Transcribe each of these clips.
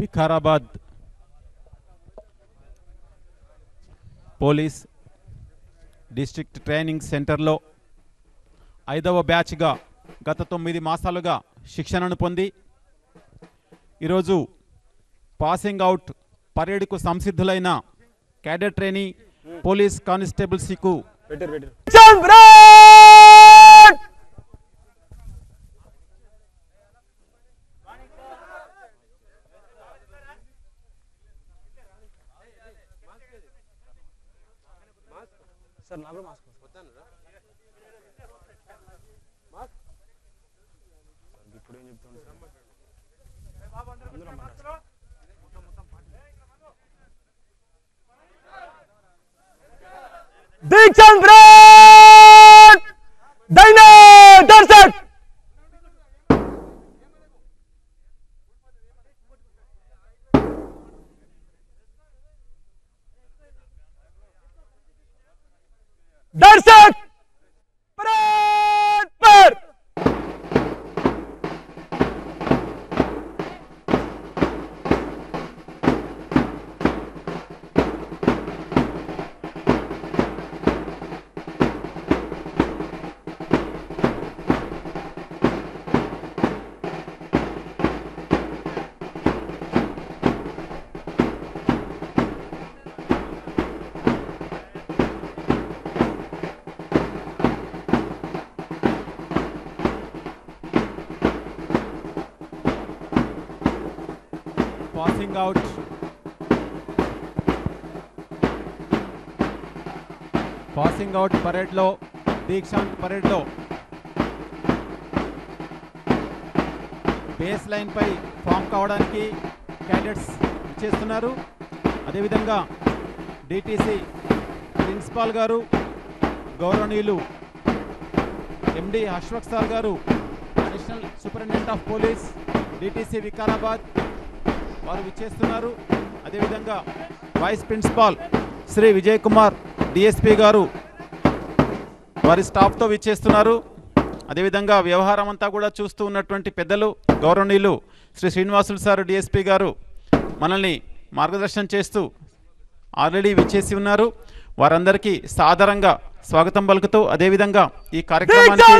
Vikarabad police district training సెంటర్లో 5వ బ్యాచ్గా గత 9 మాసాలుగా శిక్షణను పొంది ఈరోజు పాసింగ్ అవుట్ పరేడ్కు సంసిద్ధులైన క్యాడెట్ ట్రైనీ పోలీస్ కానిస్టేబుల్స్కు सर ना मास्क होता ना मास्क ఇప్పుడు ఏం చెప్తాను దీక్షాంత్ బ్రేక్ డైనా దర్శక్ दर्शक परेड पर పాసింగ్ అవుట్ పరేడ్లో దీక్షాంత్ పరేడ్లో బేస్ లైన్ పై ఫామ్ కావడానికి క్యాండిడేట్స్ చేస్తున్నారు. అదేవిధంగా డిటిసి ప్రిన్సిపాల్ గారు గౌరవనీయులు ఎండి అశ్వక్ సార్ గారు additional superintendent of police DTC Vikarabad వారు విచ్చేస్తున్నారు. అదేవిధంగా vice principal Shri Vijay Kumar DSP గారు వారి స్టాఫ్తో విచ్చేస్తున్నారు. అదేవిధంగా వ్యవహారం అంతా కూడా చూస్తూ ఉన్నటువంటి పెద్దలు గౌరవనీయులు శ్రీ శ్రీనివాసులు సార్ డిఎస్పీ గారు మనల్ని మార్గదర్శనం చేస్తూ ఆల్రెడీ విచ్చేసి ఉన్నారు. వారందరికీ సాదరంగా స్వాగతం పలుకుతూ అదేవిధంగా ఈ కార్యక్రమానికి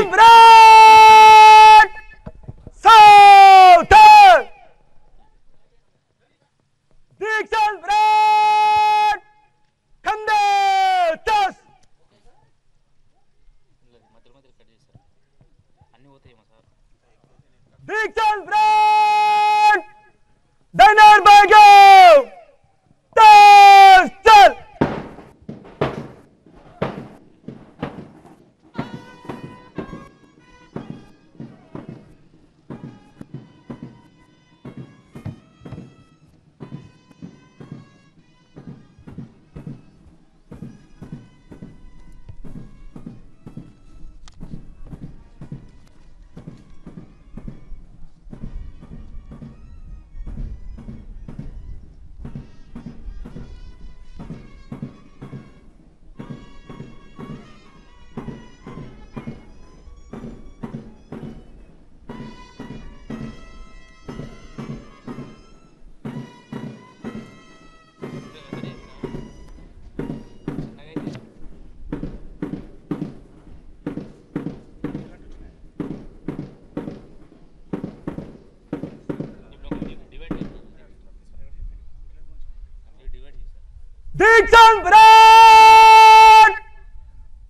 दीक्षांत परेड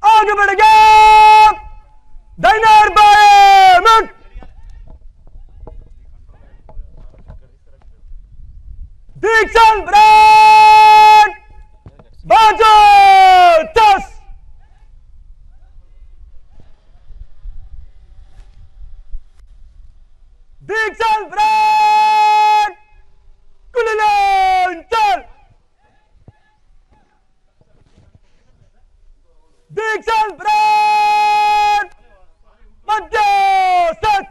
आगे बढ़ गया डाइनर बाय मुट दीक्षांत परेड बाजू टस दीक्षांत परेड कुललान चल दीक्षांत परेड मध्य सत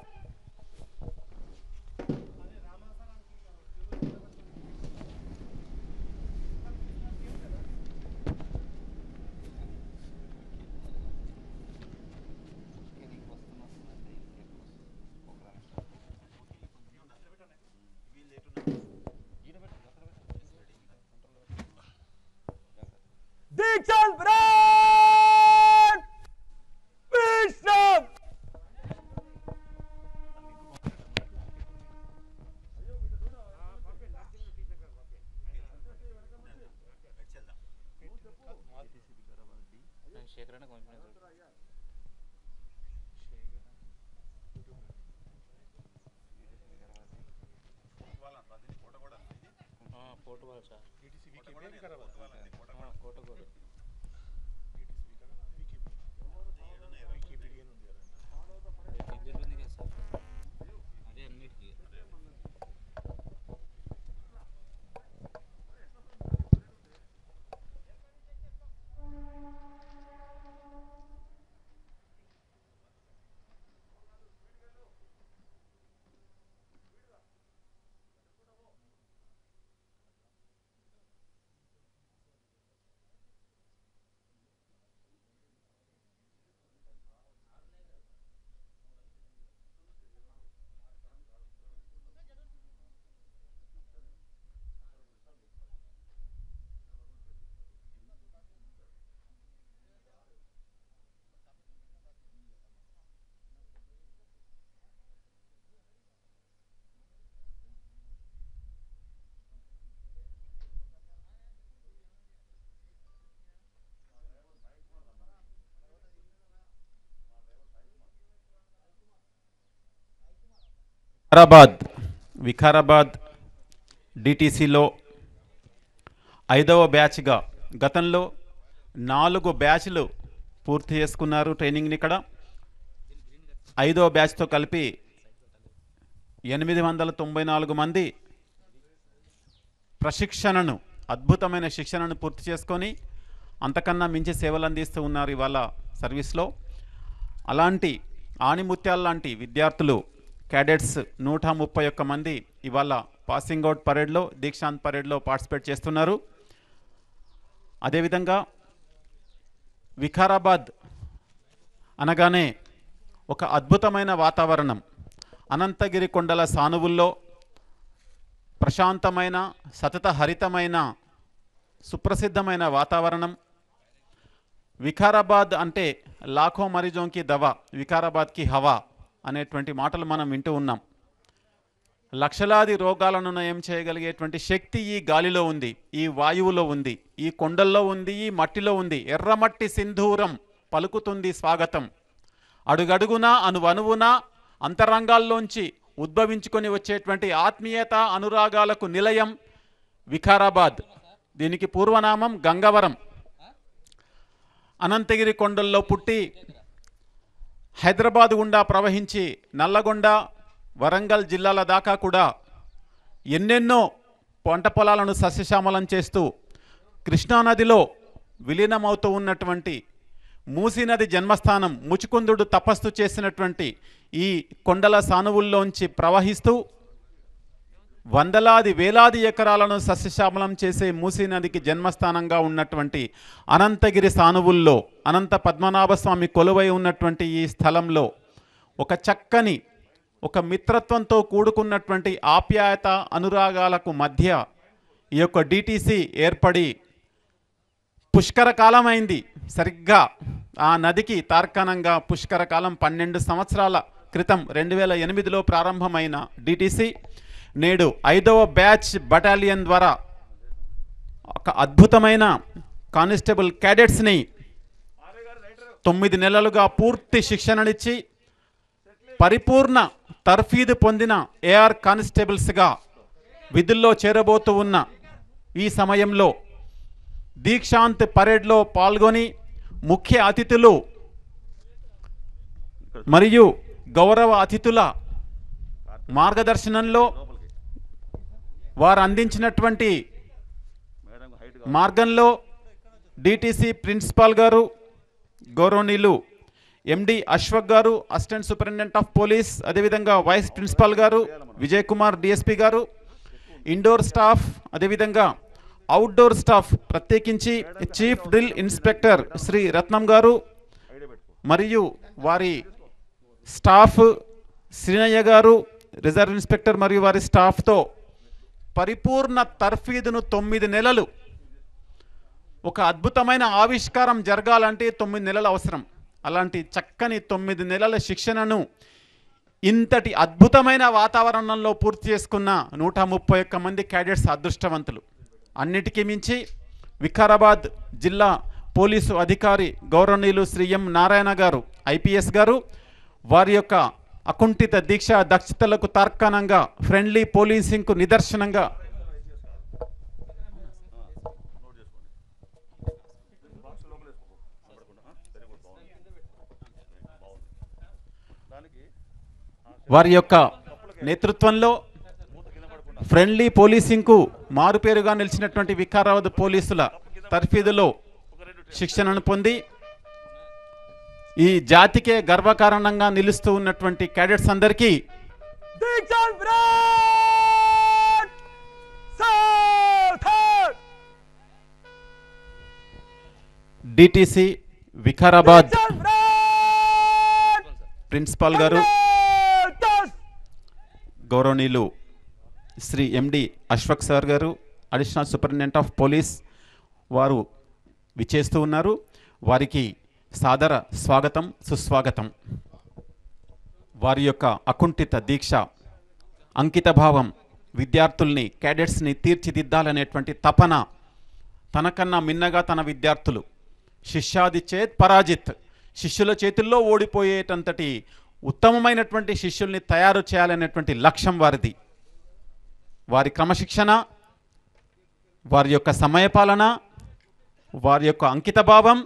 వికారాబాద్ డిటిసిలో 5వ బ్యాచ్గా గతంలో 4 బ్యాచ్లు పూర్తి చేసుకున్నారు ట్రైనింగ్ని. ఇక్కడ 5వ బ్యాచ్తో కలిపి 894 మంది ప్రశిక్షణను, అద్భుతమైన శిక్షణను పూర్తి చేసుకొని అంతకన్నా మించి సేవలు అందిస్తూ ఉన్నారు ఇవాళ సర్వీస్లో. అలాంటి ఆణిముత్యాల లాంటి విద్యార్థులు క్యాడెట్స్ 131 మంది ఇవాళ పాసింగ్ అవుట్ పరేడ్లో, దీక్షాంత్ పరేడ్లో పార్టిసిపేట్ చేస్తున్నారు. అదేవిధంగా వికారాబాద్ అనగానే ఒక అద్భుతమైన వాతావరణం. అనంతగిరి కొండల సానువుల్లో ప్రశాంతమైన, సతత హరితమైన, సుప్రసిద్ధమైన వాతావరణం. వికారాబాద్ అంటే లాఖో మరీజోంకి దవా, వికారాబాద్కి హవా అనేటువంటి మాటలు మనం వింటూ ఉన్నాం. లక్షలాది రోగాలను నయం చేయగలిగేటువంటి శక్తి ఈ గాలిలో ఉంది, ఈ వాయువులో ఉంది, ఈ కొండల్లో ఉంది, ఈ మట్టిలో ఉంది. ఎర్రమట్టి సింధూరం పలుకుతుంది స్వాగతం. అడుగడుగునా అణువణువునా అంతరంగాల్లోంచి ఉద్భవించుకొని వచ్చేటువంటి ఆత్మీయత, అనురాగాలకు నిలయం వికారాబాద్. దీనికి పూర్వనామం గంగవరం. అనంతగిరి కొండల్లో పుట్టి హైదరాబాద్ గుండా ప్రవహించి నల్లగొండ, వరంగల్ జిల్లాల దాకా కూడా ఎన్నెన్నో పంట పొలాలను సస్యశ్యామలం చేస్తూ కృష్ణానదిలో విలీనమవుతూ ఉన్నటువంటి మూసీ నది జన్మస్థానం, ముచుకుందుడు తపస్సు చేసినటువంటి ఈ కొండల సానువుల్లోంచి ప్రవహిస్తూ వందలాది వేలాది ఎకరాలను సస్యశ్యామలం చేసే మూసీ నదికి జన్మస్థానంగా ఉన్నటువంటి అనంతగిరి సానువుల్లో అనంత పద్మనాభస్వామి కొలువై ఉన్నటువంటి ఈ స్థలంలో ఒక చక్కని, ఒక మిత్రత్వంతో కూడుకున్నటువంటి ఆప్యాయత, అనురాగాలకు మధ్య ఈ యొక్క డిటిసి ఏర్పడి పుష్కర కాలం అయింది. సరిగ్గా ఆ నదికి తార్కాణంగా పుష్కర కాలం 12 సంవత్సరాల క్రితం 2008లో ప్రారంభమైన డిటిసి నేడు 5వ బ్యాచ్ బటాలియన్ ద్వారా ఒక అద్భుతమైన కానిస్టేబుల్ క్యాడెట్స్ని 9 నెలలుగా పూర్తి శిక్షణనిచ్చి పరిపూర్ణ తర్ఫీదు పొందిన ఏఆర్ కానిస్టేబుల్స్గా విధుల్లో చేరబోతూ ఉన్న ఈ సమయంలో దీక్షాంత్ పరేడ్లో పాల్గొని ముఖ్య అతిథులు మరియు గౌరవ అతిథుల మార్గదర్శనంలో వారు అందించినటువంటి మార్గంలో డిటిసి ప్రిన్సిపాల్ గారు, గౌరవనీయులు ఎండి అశ్వక్ గారు, అసిస్టెంట్ సూపరింటెండెంట్ ఆఫ్ పోలీస్, అదేవిధంగా వైస్ ప్రిన్సిపాల్ గారు విజయ్ కుమార్ డిఎస్పి గారు, ఇండోర్ స్టాఫ్, అదేవిధంగా అవుట్డోర్ స్టాఫ్ ప్రత్యేకించి చీఫ్ డ్రిల్ ఇన్స్పెక్టర్ శ్రీ రత్నం గారు మరియు వారి స్టాఫ్ శ్రీనయ్య గారు, రిజర్వ్ ఇన్స్పెక్టర్ మరియు వారి స్టాఫ్తో పరిపూర్ణ తర్ఫీదును 9 నెలలు, ఒక అద్భుతమైన ఆవిష్కారం జరగాలంటే 9 నెలలు అవసరం. అలాంటి చక్కని 9 నెలల శిక్షణను ఇంతటి అద్భుతమైన వాతావరణంలో పూర్తి చేసుకున్న 131 మంది క్యాడెట్స్ అదృష్టవంతులు. అన్నిటికీ మించి వికారాబాద్ జిల్లా పోలీసు అధికారి గౌరవనీయులు శ్రీ ఎం నారాయణ గారు ఐపీఎస్ గారు వారి యొక్క అకుంఠిత దీక్ష దక్షతలకు తార్కాణంగా ఫ్రెండ్లీ పోలీసింగ్కు నిదర్శనంగా వారి యొక్క నేతృత్వంలో ఫ్రెండ్లీ పోలీసింగ్కు మారుపేరుగా నిలిచినటువంటి వికారాబాద్ పోలీసుల తర్ఫీదులో శిక్షణను పొంది ఈ జాతికే గర్వకారణంగా నిలుస్తూ ఉన్నటువంటి క్యాడెట్స్ అందరికీ డిటిసి వికారాబాద్ ప్రిన్సిపాల్ గారు గౌరవనీయులు శ్రీ ఎండి అశ్వక్ సార్ గారు అడిషనల్ సూపరింటెండెంట్ ఆఫ్ పోలీస్ వారు విచ్చేస్తూ ఉన్నారు. వారికి సాదర స్వాగతం సుస్వాగతం. వారి యొక్క అకుంఠిత దీక్ష అంకితభావం విద్యార్థుల్ని క్యాడెట్స్ని తీర్చిదిద్దాలనేటువంటి తపన తనకన్నా మిన్నగా తన విద్యార్థులు శిష్యాది చేత్ పరాజిత్ శిష్యుల చేతుల్లో ఓడిపోయేటంతటి ఉత్తమమైనటువంటి శిష్యుల్ని తయారు చేయాలనేటువంటి లక్ష్యం వారిది. వారి క్రమశిక్షణ, వారి యొక్క సమయపాలన, వారి యొక్క అంకితభావం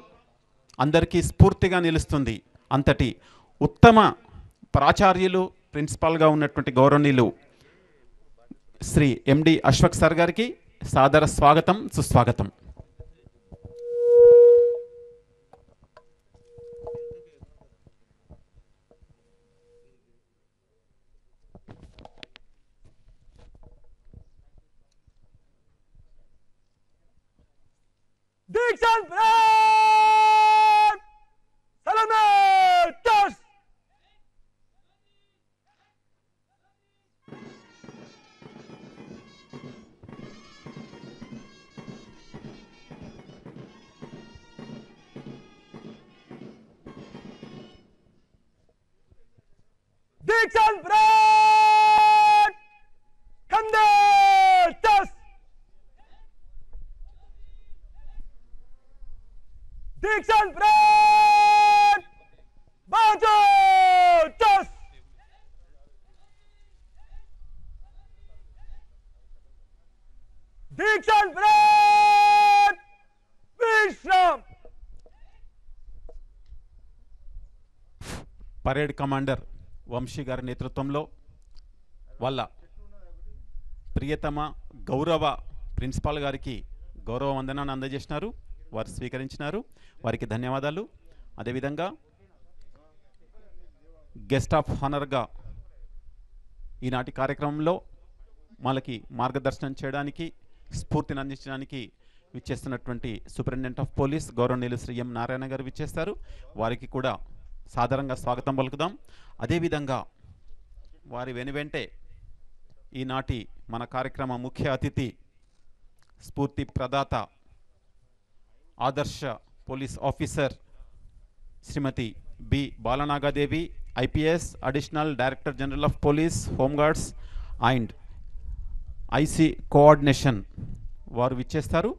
అందరికీ స్ఫూర్తిగా నిలుస్తుంది. అంతటి ఉత్తమ ప్రాచార్యులు ప్రిన్సిపాల్గా ఉన్నటువంటి గౌరవనీయులు శ్రీ ఎండి అశ్వక్ సార్ గారికి సాదర స్వాగతం సుస్వాగతం. Dixon Brand! Salamat! Dixon Brand! Kandidatas! Dixon Brand! Bajatas! Dixon Brand! Vishram! Parade commander Vamshi గారి నేతృత్వంలో వాళ్ళ ప్రియతమ గౌరవ ప్రిన్సిపాల్ గారికి గౌరవ వందనాన్ని అందజేసినారు. వారు స్వీకరించినారు. వారికి ధన్యవాదాలు. అదేవిధంగా గెస్ట్ ఆఫ్ హానర్గా ఈనాటి కార్యక్రమంలో వాళ్ళకి మార్గదర్శనం చేయడానికి స్ఫూర్తిని అందించడానికి విచ్చేస్తున్నటువంటి సూపరింటెండెంట్ ఆఫ్ పోలీస్ గౌరవనీయులు శ్రీ ఎం నారాయణ గారు విచ్చేస్తారు. వారికి కూడా సాదరంగా స్వాగతం పలుకుదాం. అదేవిధంగా వారి వెనువెంటే ఈనాటి మన కార్యక్రమ ముఖ్య అతిథి స్ఫూర్తి ప్రదాత ఆదర్శ police officer Shrimati B Balanagadevi IPS additional director general of police home guards and IC coordination వారు విచ్చేస్తారు.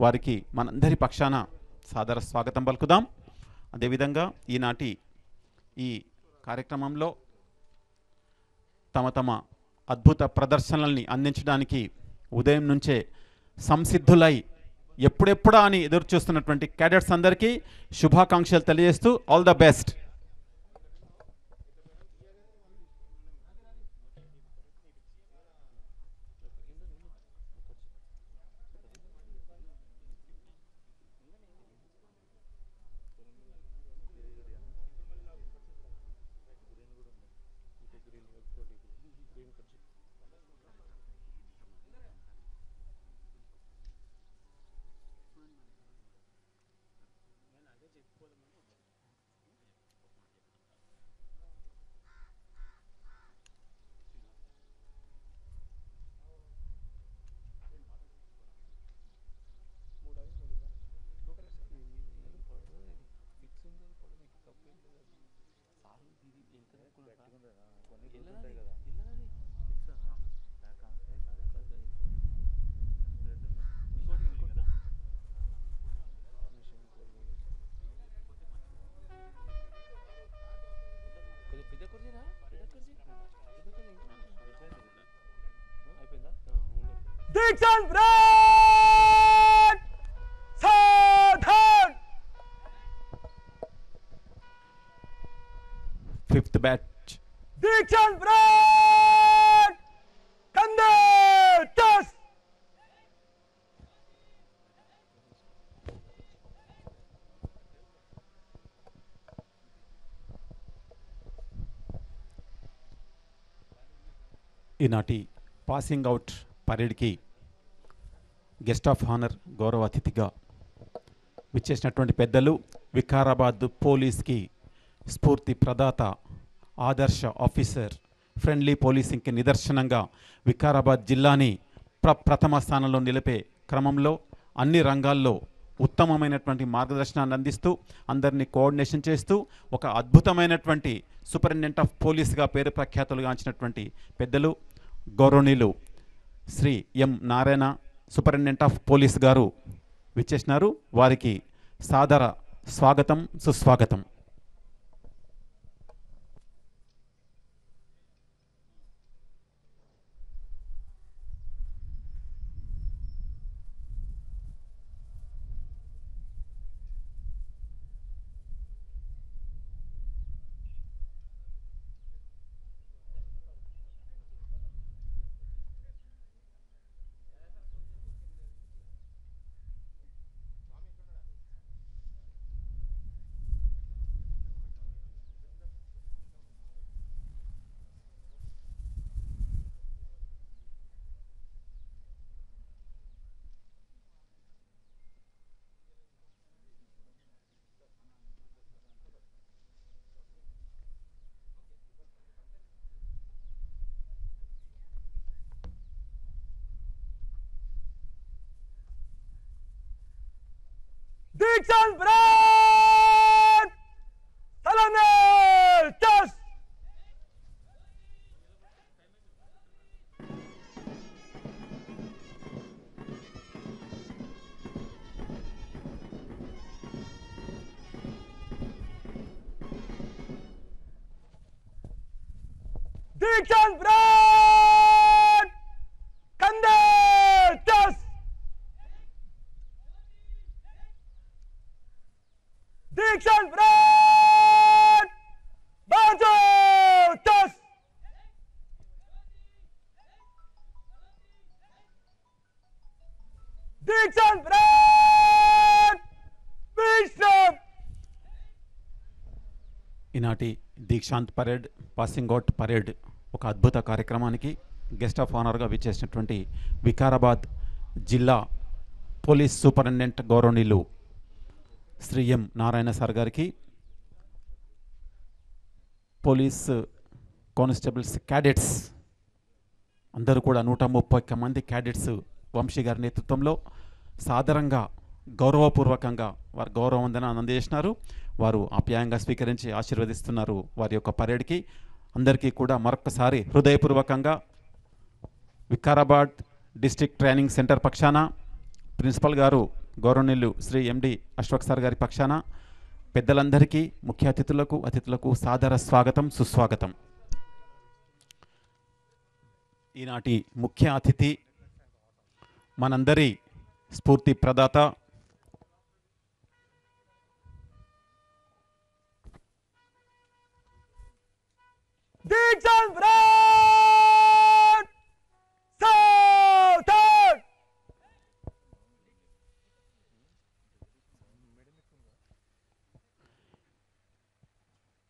వారికి మనందరి పక్షాన సాదర స్వాగతం పలుకుదాం. అదేవిధంగా ఈనాటి ఈ కార్యక్రమంలో తమ తమ అద్భుత ప్రదర్శనల్ని అందించడానికి ఉదయం నుంచే సంసిద్ధులై ఎప్పుడెప్పుడా అని ఎదురు చూస్తున్నటువంటి క్యాడెట్స్ అందరికీ శుభాకాంక్షలు తెలియజేస్తూ all the best. Dixon Brad! Southern! Fifth batch Dixon Brad! Candidates! ఈనాటి పాసింగ్ అవుట్ పరేడ్కి గెస్ట్ ఆఫ్ హానర్ గౌరవ అతిథిగా విచ్చేసినటువంటి పెద్దలు, వికారాబాద్ పోలీస్కి స్ఫూర్తి ప్రదాత, ఆదర్శ ఆఫీసర్, ఫ్రెండ్లీ పోలీసింగ్కి నిదర్శనంగా వికారాబాద్ జిల్లాని ప్రథమ స్థానంలో నిలిపే క్రమంలో అన్ని రంగాల్లో ఉత్తమమైనటువంటి మార్గదర్శనాన్ని అందిస్తూ అందరినీ కోఆర్డినేషన్ చేస్తూ ఒక అద్భుతమైనటువంటి సూపరింటెండెంట్ ఆఫ్ పోలీస్గా పేరు ప్రఖ్యాతులుగాంచినటువంటి పెద్దలు గౌరవనీయులు Shri M Narayana superintendent of police గారు విచ్చేసినారు. వారికి సాదర స్వాగతం, సుస్వాగతం. Dixon Brad! Salametas! Dixon Brad! Candidates! Dixon Brad! Bajotas! Dixon Brad! Bishop! ఈనాటి Dikshant parade, passing out parade ఒక అద్భుత కార్యక్రమానికి గెస్ట్ ఆఫ్ ఆనర్గా విచ్చేసినటువంటి వికారాబాద్ జిల్లా పోలీస్ సూపరింటెండెంట్ గౌరవనీయులు శ్రీ ఎం నారాయణ సార్ గారికి, పోలీస్ కానిస్టేబుల్స్ క్యాడెట్స్ అందరూ కూడా 131 మంది క్యాడెట్స్ వంశీ గారి నేతృత్వంలో సాదరంగా గౌరవపూర్వకంగా వారు గౌరవవందనాన్ని అందజేసినారు. వారు ఆప్యాయంగా స్వీకరించి ఆశీర్వదిస్తున్నారు వారి యొక్క పరేడ్కి. అందరికీ కూడా మరొకసారి హృదయపూర్వకంగా వికారాబాద్ డిస్ట్రిక్ట్ ట్రైనింగ్ సెంటర్ పక్షాన, ప్రిన్సిపల్ గారు గౌరవనీయులు శ్రీ ఎండి అశ్వక్ సార్ గారి పక్షాన పెద్దలందరికీ, ముఖ్య అతిథులకు సాదర స్వాగతం, సుస్వాగతం. ఈనాటి ముఖ్య అతిథి మనందరి స్ఫూర్తి ప్రదాత, Dixon Brad! Southern!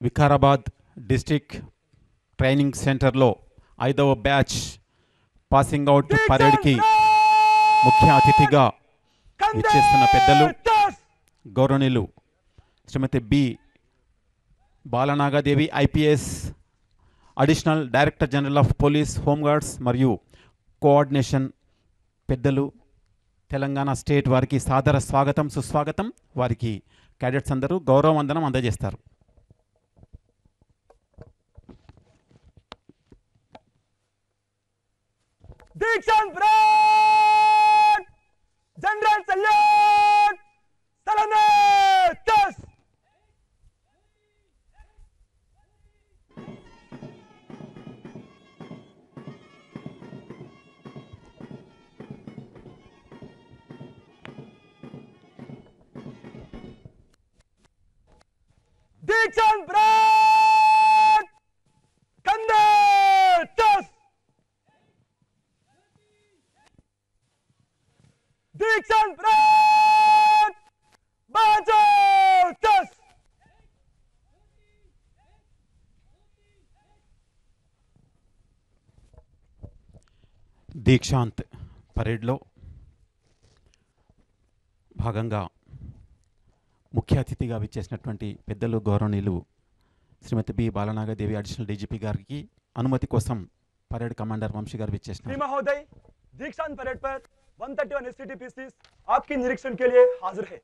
Vikarabad district training సెంటర్లో 5వ బ్యాచ్ పాసింగ్ అవుట్ పరేడ్కి ముఖ్య అతిథిగా విచ్చేస్తున్న పెద్దలు గౌరవనీయులు Shrimati B Balanagadevi IPS, additional director general of police home guards మరియు కోఆర్డినేషన్ పెద్దలు తెలంగాణ స్టేట్ వారికి సాదర స్వాగతం, సుస్వాగతం. వారికి క్యాడెట్స్ అందరూ గౌరవవందనం అందజేస్తారు. Dixon Brad! General Salute! Salametas! दीक्षांत परेड कंधे टस दीक्षांत परेड बाजू टस దీక్షాంత్ పరేడ్లో భాగంగా ముఖ్య అతిథిగా విచ్చేసినటువంటి పెద్దలు గౌరవనీయులు శ్రీమతి బి బాలనాగదేవి అడిషనల్ డీజీపీ గారికి అనుమతి కోసం పరేడ్ కమాండర్ వంశీ గారు श्री విచ్చేసినారు. महोदय दीक्षांत परेड पर 131 एसटीटी पीसीस आपके निरीक्षण के लिए हाजिर है।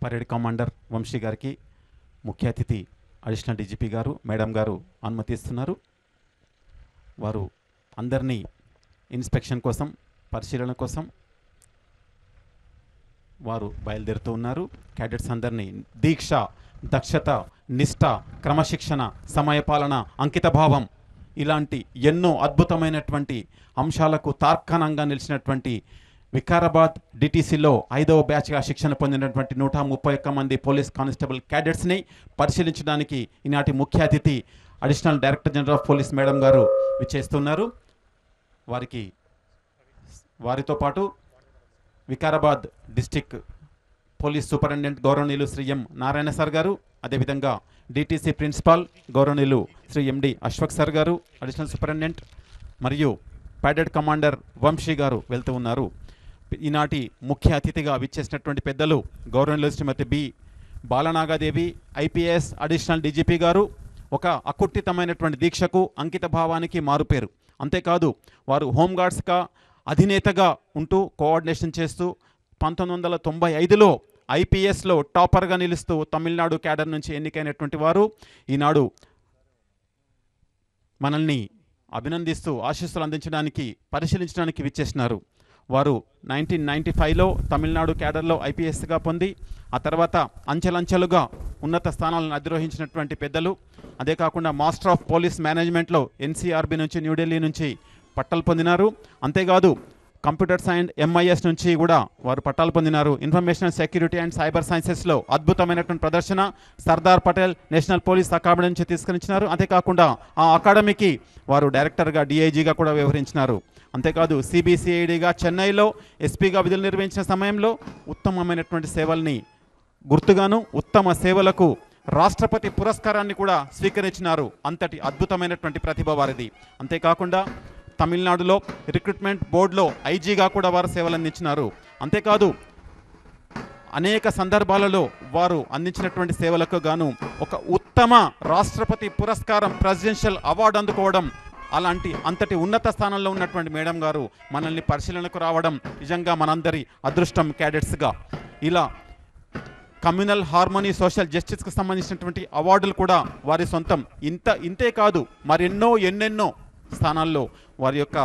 పరేడ్ కమాండర్ వంశీ గారికి ముఖ్య అతిథి అడిషనల్ డీజీపీ గారు మేడం గారు అనుమతి ఇస్తున్నారు. వారు అందరినీ ఇన్స్పెక్షన్ కోసం పరిశీలన కోసం వారు బయలుదేరుతూ ఉన్నారు. క్యాడెట్స్ అందరినీ దీక్ష, దక్షత, నిష్ఠ, క్రమశిక్షణ, సమయపాలన, అంకితభావం ఇలాంటి ఎన్నో అద్భుతమైనటువంటి అంశాలకు తార్కాణంగా నిలిచినటువంటి వికారాబాద్ డిటిసిలో 5వ బ్యాచ్గా శిక్షణ పొందినటువంటి 131 మంది పోలీస్ కానిస్టేబుల్ క్యాడెట్స్ని పరిశీలించడానికి ఈనాటి ముఖ్య అతిథి additional director general of police madam గారు విచ్చేస్తున్నారు. వారితో పాటు వికారాబాద్ డిస్టిక్ పోలీస్ సూపరింటెండెంట్ గౌరవనీయులు శ్రీ ఎం నారాయణ సార్ గారు, అదేవిధంగా డిటిసి ప్రిన్సిపాల్ గౌరవనీయులు శ్రీ ఎండి అశ్వక్ సార్ గారు అడిషనల్ సూపరింటెండెంట్, మరియు ప్యాడెడ్ కమాండర్ వంశీ గారు వెళ్తూ ఉన్నారు. ఈనాటి ముఖ్య అతిథిగా విచ్చేసినటువంటి పెద్దలు గౌరవనీయులు Shrimati B బాలనాగదేవి IPS additional DGP గారు ఒక అకుట్టితమైనటువంటి దీక్షకు, అంకిత భావానికి మారుపేరు. అంతేకాదు వారు హోంగార్డ్స్గా అధినేతగా ఉంటూ కోఆర్డినేషన్ చేస్తూ 1995లో ఐపీఎస్లో టాపర్గా నిలుస్తూ తమిళనాడు క్యాడర్ నుంచి ఎన్నికైనటువంటి వారు ఈనాడు మనల్ని అభినందిస్తూ ఆశీస్సులు అందించడానికి, పరిశీలించడానికి విచ్చేసినారు. వారు 1995లో తమిళనాడు క్యాడర్లో ఐపీఎస్గా పొంది ఆ తర్వాత అంచెలంచెలుగా ఉన్నత స్థానాలను అధిరోహించినటువంటి పెద్దలు. అదే కాకుండా మాస్టర్ ఆఫ్ పోలీస్ మేనేజ్మెంట్లో ఎన్సీఆర్బీ నుంచి న్యూఢిల్లీ నుంచి పట్టాలు పొందినారు. అంతేకాదు కంప్యూటర్ సైన్స్ ఎంఐఎస్ నుంచి కూడా వారు పట్టాలు పొందినారు. ఇన్ఫర్మేషన్ సెక్యూరిటీ అండ్ సైబర్ సైన్సెస్లో అద్భుతమైనటువంటి ప్రదర్శన Sardar Patel national police academy నుంచి తీసుకునిచ్చినారు. అంతేకాకుండా ఆ అకాడమీకి వారు డైరెక్టర్గా డిఐజీగా కూడా వ్యవహరించినారు. అంతేకాదు సిబిసిఐడిగా చెన్నైలో ఎస్పీగా విధులు నిర్వహించిన సమయంలో ఉత్తమమైనటువంటి సేవల్ని గుర్తుగాను ఉత్తమ సేవలకు రాష్ట్రపతి పురస్కారాన్ని కూడా స్వీకరించినారు. అంతటి అద్భుతమైనటువంటి ప్రతిభ వారిది. అంతేకాకుండా తమిళనాడులో రిక్రూట్మెంట్ బోర్డులో ఐజీగా కూడా వారు సేవలు అందించినారు. అంతేకాదు అనేక సందర్భాలలో వారు అందించినటువంటి సేవలకు గాను ఒక ఉత్తమ రాష్ట్రపతి పురస్కారం, ప్రెసిడెన్షియల్ అవార్డు అందుకోవడం, అంతటి ఉన్నత స్థానంలో ఉన్నటువంటి మేడం గారు మనల్ని పరిశీలనకు రావడం నిజంగా మనందరి అదృష్టం క్యాడెట్స్గా. ఇలా కమ్యూనల్ హార్మోనీ, సోషల్ జస్టిస్కి సంబంధించినటువంటి అవార్డులు కూడా వారి సొంతం. ఇంతే కాదు ఎన్నెన్నో స్థానాల్లో వారి యొక్క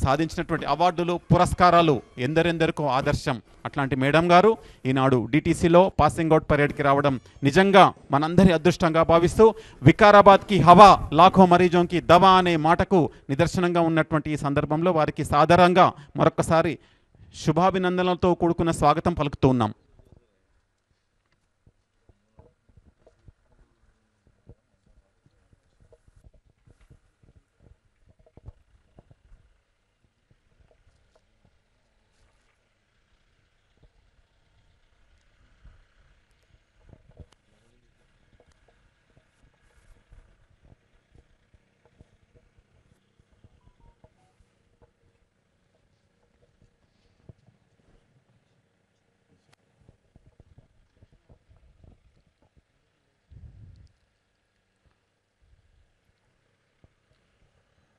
సాధించినటువంటి అవార్డులు, పురస్కారాలు ఎందరెందరికో ఆదర్శం. అట్లాంటి మేడం గారు ఈనాడు డిటీసీలో పాసింగ్ అవుట్ పరేడ్కి రావడం నిజంగా మనందరి అదృష్టంగా భావిస్తూ, వికారాబాద్కి హవా లాఖో మరీజోంకి దవా అనే మాటకు నిదర్శనంగా ఉన్నటువంటి ఈ సందర్భంలో వారికి సాదరంగా మరొకసారి శుభాభినందనలతో కూడుకున్న స్వాగతం పలుకుతూ ఉన్నాం.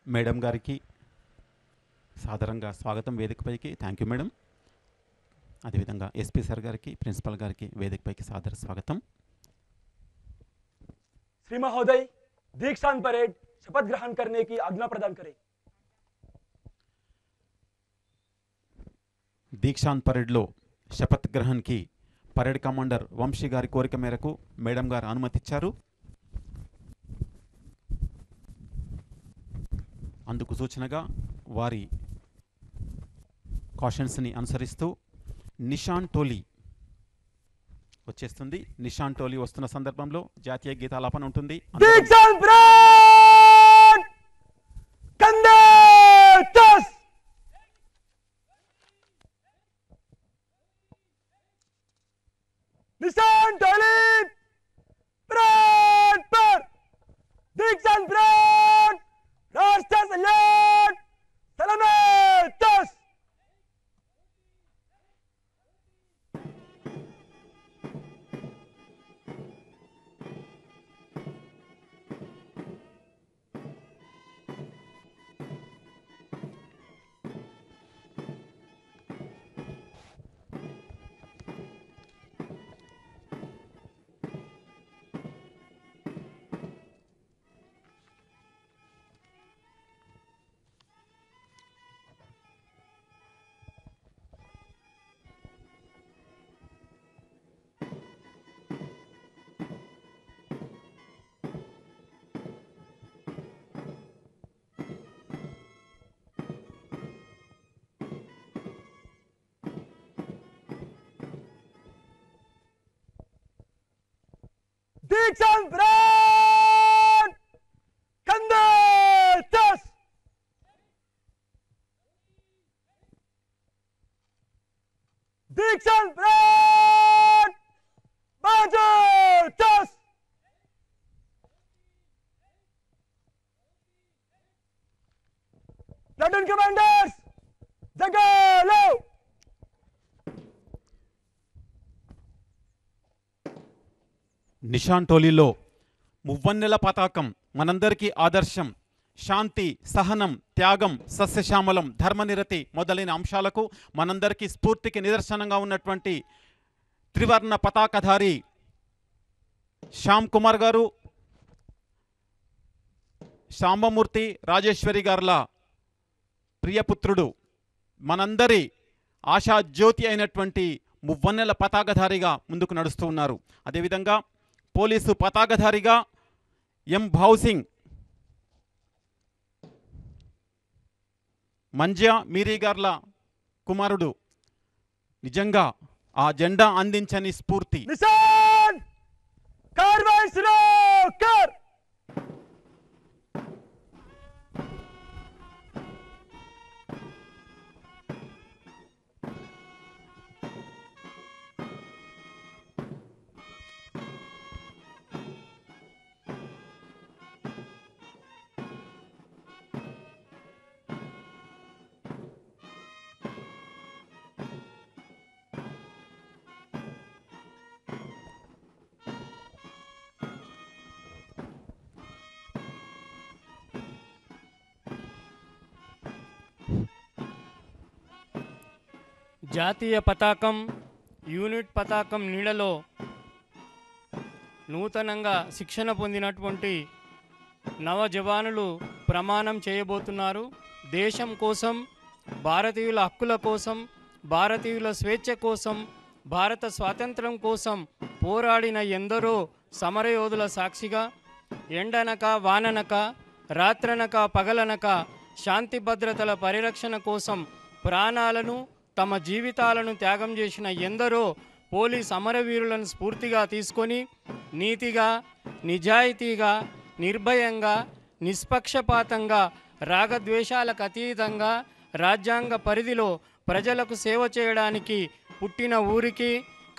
మేడం గారికి సాదరంగా స్వాగతం వేదికపైకి. Thank you madam. అదేవిధంగా ఎస్పీ సార్ గారికి, ప్రిన్సిపల్ గారికి వేదికపైకి సాదర స్వాగతం. श्री महोदय दीक्षांत परेड शपथ ग्रहण करने की आज्ञा प्रदान करें। దీక్షాంత్ పరేడ్లో శపథ్ గ్రహణ్కి పరేడ్ కమాండర్ వంశీ గారి కోరిక మేరకు మేడం గారు అనుమతిచ్చారు. అందుకు సూచనగా వారి కాషన్స్ని అనుసరిస్తూ నిషాన్ టోలీ వచ్చేస్తుంది. నిషాన్ టోలీ వస్తున్న సందర్భంలో జాతీయ గీతాలాపన ఉంటుంది. निशान टोली ब्रांड पर दीक्षान ब्रांड राष्ट्र सलाट सलामत दस दीक्षान ब्रांड कंधे दस दीक्षान ब्रांड बाजू दस प्लाटून कमांडर्स जगह लो నిషాన్ టోలీలో మువ్వన్నెల పతాకం మనందరికీ ఆదర్శం, శాంతి, సహనం, త్యాగం, సస్యశ్యామలం, ధర్మనిరతి మొదలైన అంశాలకు మనందరికీ స్ఫూర్తికి నిదర్శనంగా ఉన్నటువంటి త్రివర్ణ పతాకధారి శ్యామ్ కుమార్ గారు, శాంబమూర్తి రాజేశ్వరి గారుల ప్రియపుత్రుడు, మనందరి ఆశాజ్యోతి అయినటువంటి మువ్వన్నెల పతాకధారిగా ముందుకు నడుస్తూ ఉన్నారు. అదేవిధంగా పోలీసు పతాకధారిగా ఎం భావ్సింగ్, మంజ్యా మీరీ గార్ల కుమారుడు, నిజంగా ఆ జెండా అందించని స్ఫూర్తి. నిషాన్ కార్వాయి శురూ కర్ జాతీయ పతాకం, యూనిట్ పతాకం నీడలో నూతనంగా శిక్షణ పొందినటువంటి నవ జవానులు ప్రమాణం చేయబోతున్నారు. దేశం కోసం, భారతీయుల హక్కుల కోసం, భారతీయుల స్వేచ్ఛ కోసం, భారత స్వాతంత్రం కోసం పోరాడిన ఎందరో సమరయోధుల సాక్షిగా ఎండనక వాననక రాత్రనక పగలనక శాంతి భద్రతల పరిరక్షణ కోసం ప్రాణాలను తమ జీవితాలను త్యాగం చేసిన ఎందరో పోలీస్ అమరవీరులను స్ఫూర్తిగా తీసుకొని నీతిగా, నిజాయితీగా, నిర్భయంగా, నిష్పక్షపాతంగా, రాగద్వేషాలకు అతీతంగా రాజ్యాంగ పరిధిలో ప్రజలకు సేవ చేయడానికి పుట్టిన ఊరికి,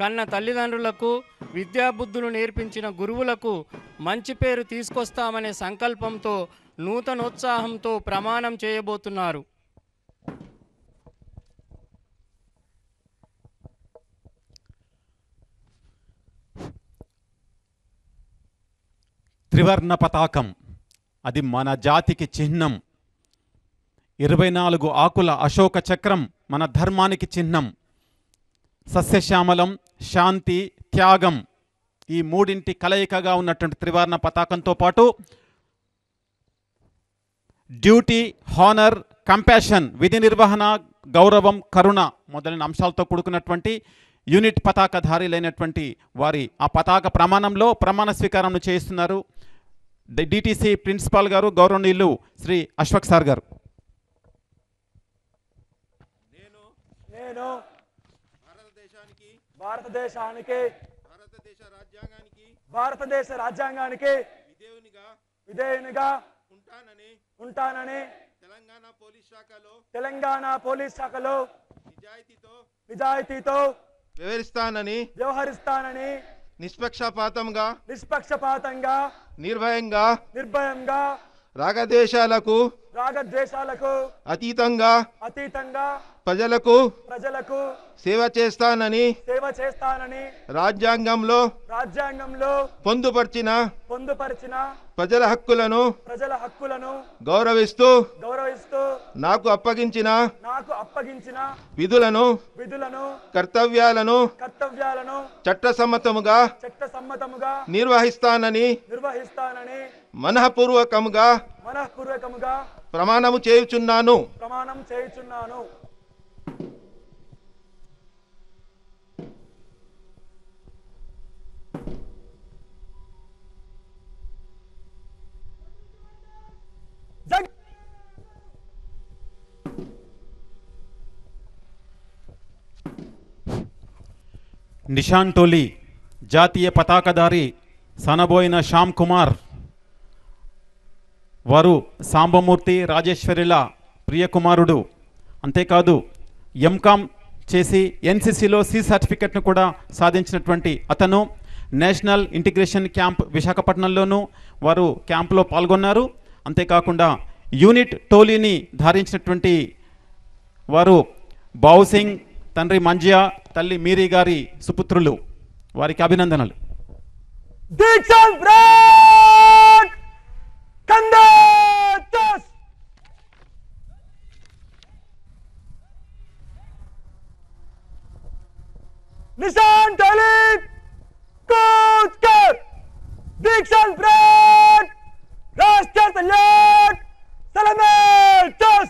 కన్న తల్లిదండ్రులకు, విద్యాబుద్ధులు నేర్పించిన గురువులకు మంచి పేరు తీసుకొస్తామనే సంకల్పంతో నూతనోత్సాహంతో ప్రమాణం చేయబోతున్నారు. త్రివర్ణ పతాకం అది మన జాతికి చిహ్నం. 24 ఆకుల అశోక చక్రం మన ధర్మానికి చిహ్నం. సస్యశ్యామలం, శాంతి, త్యాగం ఈ మూడింటి కలయికగా ఉన్నటువంటి త్రివర్ణ పతాకంతో పాటు డ్యూటీ, హానర్, కంపాషన్ విధి నిర్వహణ, గౌరవం, కరుణ మొదలైన అంశాలతో కూడుకున్నటువంటి యూనిట్ పతాకధారులైనటువంటి వారి ఆ పతాక ప్రమాణంలో ప్రమాణ స్వీకారం చేస్తున్నారు. డిటిసి ప్రిన్సిపాల్ గారు గౌరవనీయులు శ్రీ అశ్వక్ సార్ గారు. నేను భారతదేశ రాజ్యాంగానికి విధేయునిగా ఉంటానని తెలంగాణ పోలీస్ శాఖలో నిజాయితీతో వ్యవహరిస్తానని నిష్పక్షపాతంగా నిర్భయంగా రాగద్వేషాలకు అతీతంగా ప్రజలకు సేవ చేస్తానని రాజ్యాంగంలో పొందుపరిచిన ప్రజల హక్కులను గౌరవిస్తూ నాకు అప్పగించిన విధులను కర్తవ్యాలను చట్టసమ్మతముగా నిర్వహిస్తానని మనఃపూర్వకముగా ప్రమాణము చేయుచున్నాను. నిషాన్ టోలీ జాతీయ పతాకధారి సనబోయిన శ్యామ్ కుమార్ వారు సాంబమూర్తి రాజేశ్వరిల ప్రియకుమారుడు. అంతేకాదు ఎంకామ్ చేసి ఎన్సిసిలో సి సర్టిఫికెట్ను కూడా సాధించినటువంటి అతను నేషనల్ ఇంటిగ్రేషన్ క్యాంప్ విశాఖపట్నంలోనూ వారు క్యాంపులో పాల్గొన్నారు. అంతేకాకుండా యూనిట్ టోలీని ధారించినటువంటి వారు బావుసింగ్ తండ్రి మంజియా తల్లి మీరీ గారి సుపుత్రులు. వారికి అభినందనలు. निशान टोली कूद कर दीक्षांत परेड राष्ट्रीय सैल्यूट सलामी टॉस.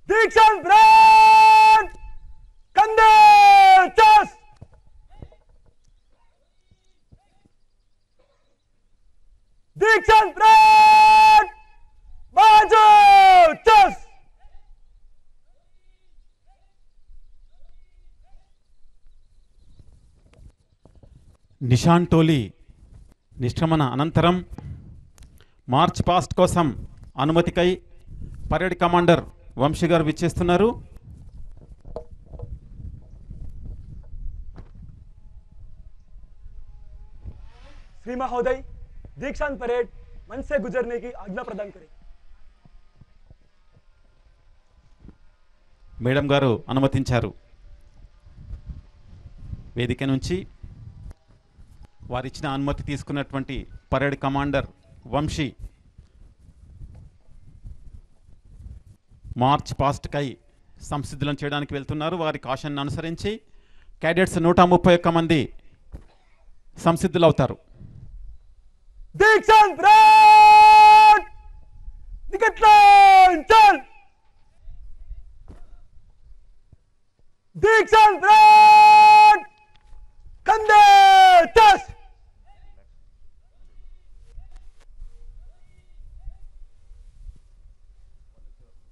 दीक्षांत परेड कंधे टॉस. दीक्षांत परेड बाजू टॉस. నిషాన్ టోలీ నిష్క్రమణ అనంతరం మార్చ్ పాస్ట్ కోసం అనుమతికై పరేడ్ కమాండర్ వంశీ గారు విచ్చేస్తున్నారు. श्री महोदय दीक्षांत परेड मंच से गुजरने की आज्ञा प्रदान करें. మేడం గారు అనుమతించారు. వేదిక నుంచి వారిచ్చిన అనుమతి తీసుకున్నటువంటి పరేడ్ కమాండర్ వంశీ మార్చ్ పాస్ట్కై సంసిద్ధులను చేయడానికి వెళ్తున్నారు. వారి కాషన్ అనుసరించి క్యాడెట్స్ 131 మంది సంసిద్ధులవుతారు. दीक्षांत परेड निकट लाइन चल. दीक्षांत परेड कंधे टॉस.